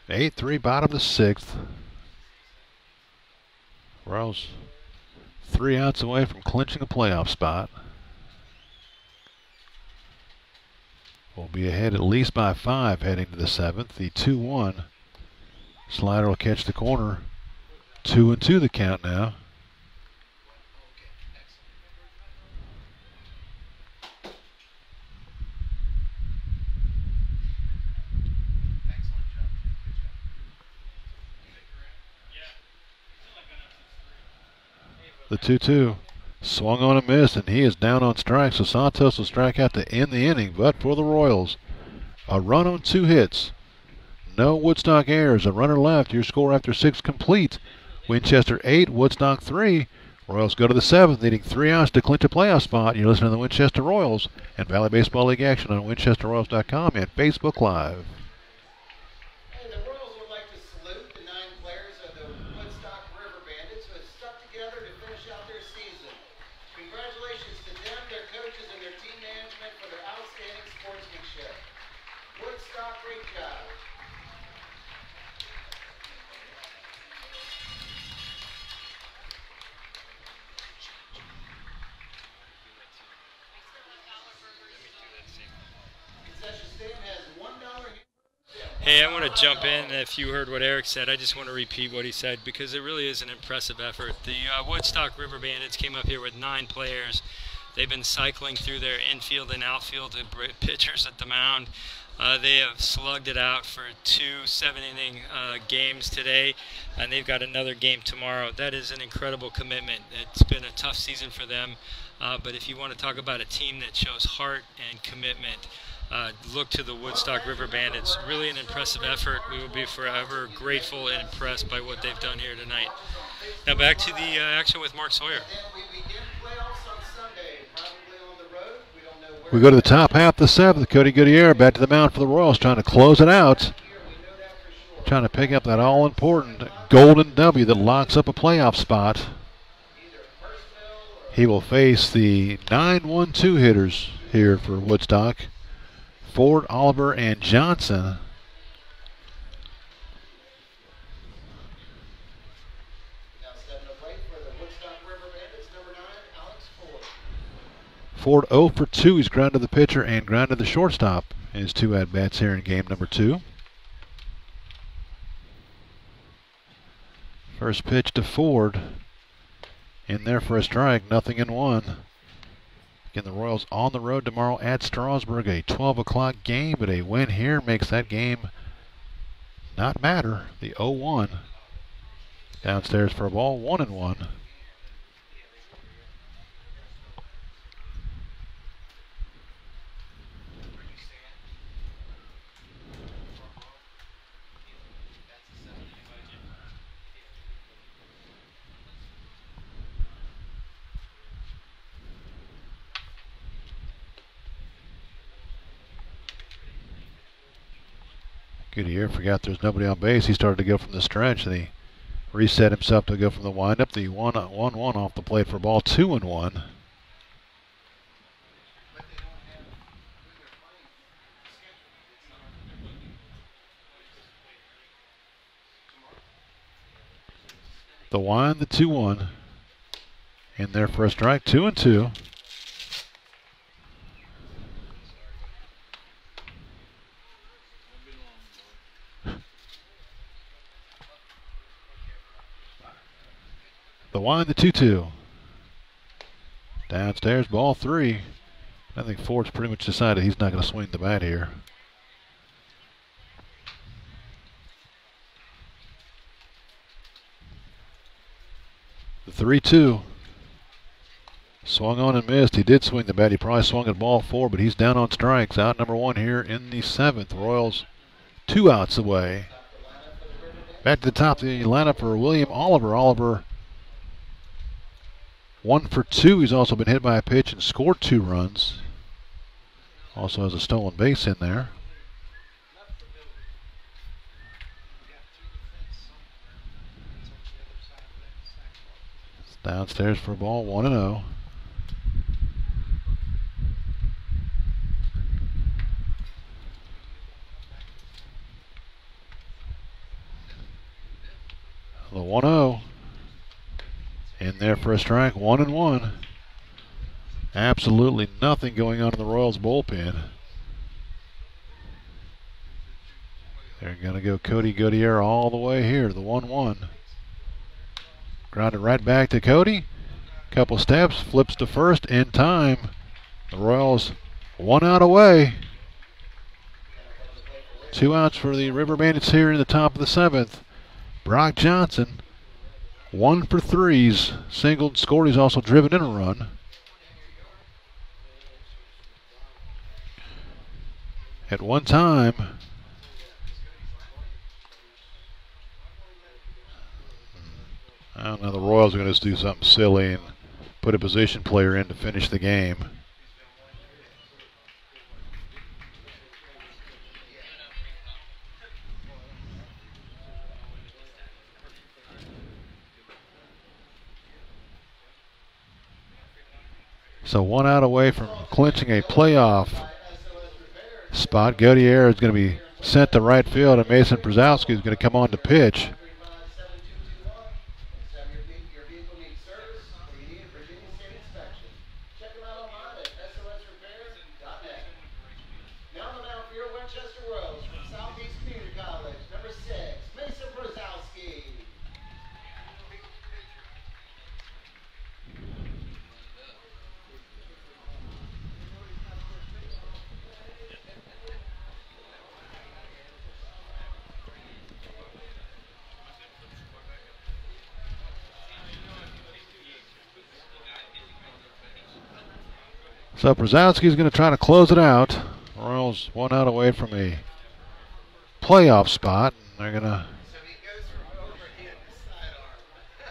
The 8-3, bottom of the 6th. Royals 3 outs away from clinching a playoff spot. Will be ahead at least by 5 heading to the 7th. The 2-1. Slider will catch the corner. 2-2 the count now. The 2-2. Swung on and missed, and he is down on strike, so Santos will strike out to end the inning. But for the Royals, a run on 2 hits. No Woodstock errors. A runner left. Your score after 6 complete. Winchester 8, Woodstock 3. Royals go to the 7th, needing 3 outs to clinch a playoff spot. You're listening to the Winchester Royals and Valley Baseball League action on WinchesterRoyals.com and Facebook Live. Hey, the Royals would like to salute the 9 players of the Woodstock River Bandits who have stuck together to finish out their season. Congratulations to them, their coaches, and their team management for their outstanding sportsmanship. Woodstock, great job. Hey, I want to jump in. If you heard what Eric said, I just want to repeat what he said because it really is an impressive effort. The Woodstock River Bandits came up here with 9 players. They've been cycling through their infield and outfield pitchers at the mound. They have slugged it out for 2 7-inning games today, and they've got another game tomorrow. That is an incredible commitment. It's been a tough season for them, but if you want to talk about a team that shows heart and commitment, look to the Woodstock River Bandits. Really an impressive effort. We will be forever grateful and impressed by what they've done here tonight. Now back to the action with Mark Sawyer. We go to the top half of the 7th. Cody Goodyear back to the mound for the Royals, trying to close it out. Trying to pick up that all-important golden W that locks up a playoff spot. He will face the 9-1-2 hitters here for Woodstock. Ford, Oliver, and Johnson. Ford 0 for 2. He's grounded the pitcher and grounded the shortstop in his 2 at-bats here in game number 2. First pitch to Ford. In there for a strike, 0-1. Again, the Royals on the road tomorrow at Strasburg, a 12 o'clock game, but a win here makes that game not matter. The 0-1 downstairs for a ball, 1-1. Goodyear forgot there's nobody on base. He started to go from the stretch, and he reset himself to go from the windup. The 1-1 off the plate for ball, 2-1. The wind, the 2-1. In there for a strike, 2-2. The wind, the 2-2. Downstairs, ball 3. I think Ford's pretty much decided he's not going to swing the bat here. The 3-2. Swung on and missed. He did swing the bat. He probably swung at ball 4, but he's down on strikes. Out number 1 here in the 7th. Royals 2 outs away. Back to the top of the lineup for William Oliver. Oliver 1 for 2. He's also been hit by a pitch and scored 2 runs. Also has a stolen base in there. It's downstairs for a ball, 1-0. The 1-0. In there for a strike, 1-1. Absolutely nothing going on in the Royals bullpen. They're going to go Cody Goodyear all the way here, the 1-1. Grounded right back to Cody. Couple steps, flips to first in time. The Royals 1 out away. 2 outs for the River Bandits here in the top of the 7th. Brock Johnson 1 for 3s, singled, scored. He's also driven in a run. At one time, I don't know, the Royals are going to just do something silly and put a position player in to finish the game. So 1 out away from clinching a playoff spot. Gautier is going to be sent to right field, and Mason Brzezowski is going to come on to pitch. Now the mound for your Winchester Royals from Southeast Community College, number 6, Mason Brzezowski. So Brzezowski is going to try to close it out. Royals 1 out away from a playoff spot. They're going to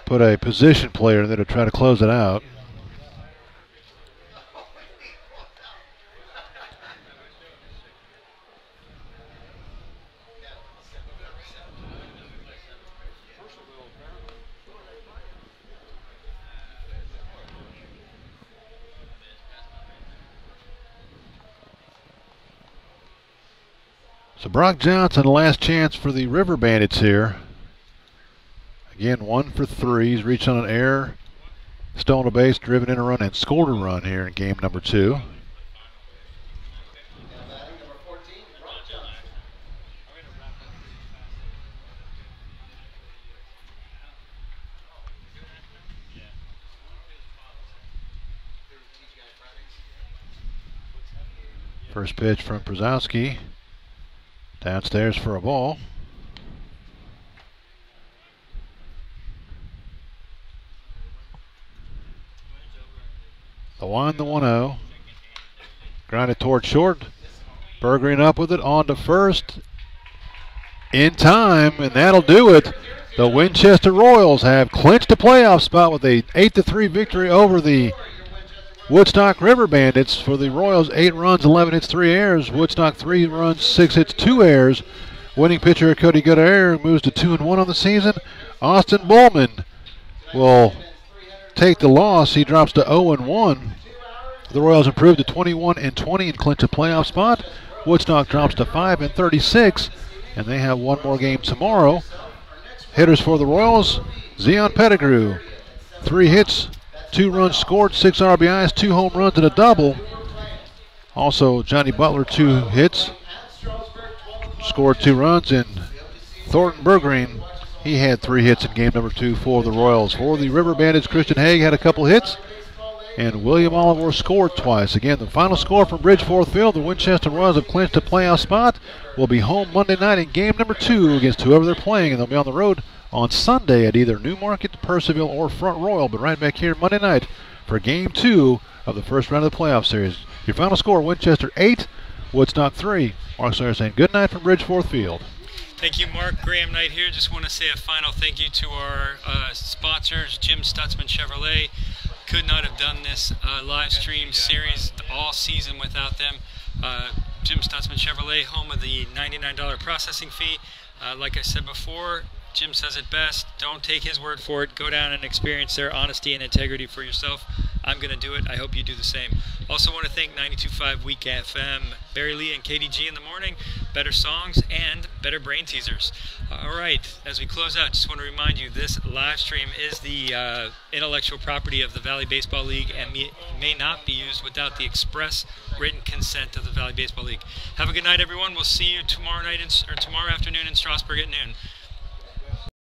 put a position player in there to try to close it out. So Brock Johnson, last chance for the River Bandits here. Again, 1 for 3. He's reached on an error, stolen a base, driven in a run, and scored a run here in game number 2. First pitch from Brzezowski. Downstairs for a ball. The 1-0. Grounded toward short. Berggren up with it, on to first. In time, and that'll do it. The Winchester Royals have clinched a playoff spot with a 8-3 victory over the Woodstock River Bandits. For the Royals, 8 runs, 11 hits, 3 errors. Woodstock 3 runs, 6 hits, 2 errors. Winning pitcher Cody Goodere moves to 2-1 on the season. Austin Bowman will take the loss. He drops to 0-1. The Royals improve to 21-20 and clinch a playoff spot. Woodstock drops to 5-36, and they have one more game tomorrow. Hitters for the Royals: Zion Pettigrew, 3 hits, 2 runs scored, 6 RBIs, 2 home runs, and a double. Also, Johnny Butler, 2 hits, scored 2 runs, and Thornton Berggren, he had 3 hits in game number 2 for the Royals. For the River Bandits, Christian Haig had a couple hits, and William Oliver scored twice. Again, the final score from Bridgeforth Field: the Winchester Royals have clinched a playoff spot. Will be home Monday night in game number 2 against whoever they're playing, and they'll be on the road on Sunday at either Newmarket, Purcellville, or Front Royal. But right back here Monday night for game 2 of the first round of the playoff series. Your final score: Winchester 8, Woodstock 3. Mark Sawyer saying good night from Bridgeforth Field. Thank you, Mark. Graham Knight here. Just want to say a final thank you to our sponsors, Jim Stutzman Chevrolet. Could not have done this live stream series all season without them. Jim Stutzman Chevrolet, home of the $99 processing fee. Like I said before, Jim says it best. Don't take his word for it. Go down and experience their honesty and integrity for yourself. I'm going to do it. I hope you do the same. Also want to thank 92.5 Week FM, Barry Lee and KDG in the morning, better songs and better brain teasers. All right, as we close out, just want to remind you this live stream is the intellectual property of the Valley Baseball League and may not be used without the express written consent of the Valley Baseball League. Have a good night, everyone. We'll see you tomorrow night or tomorrow afternoon in Strasburg at noon.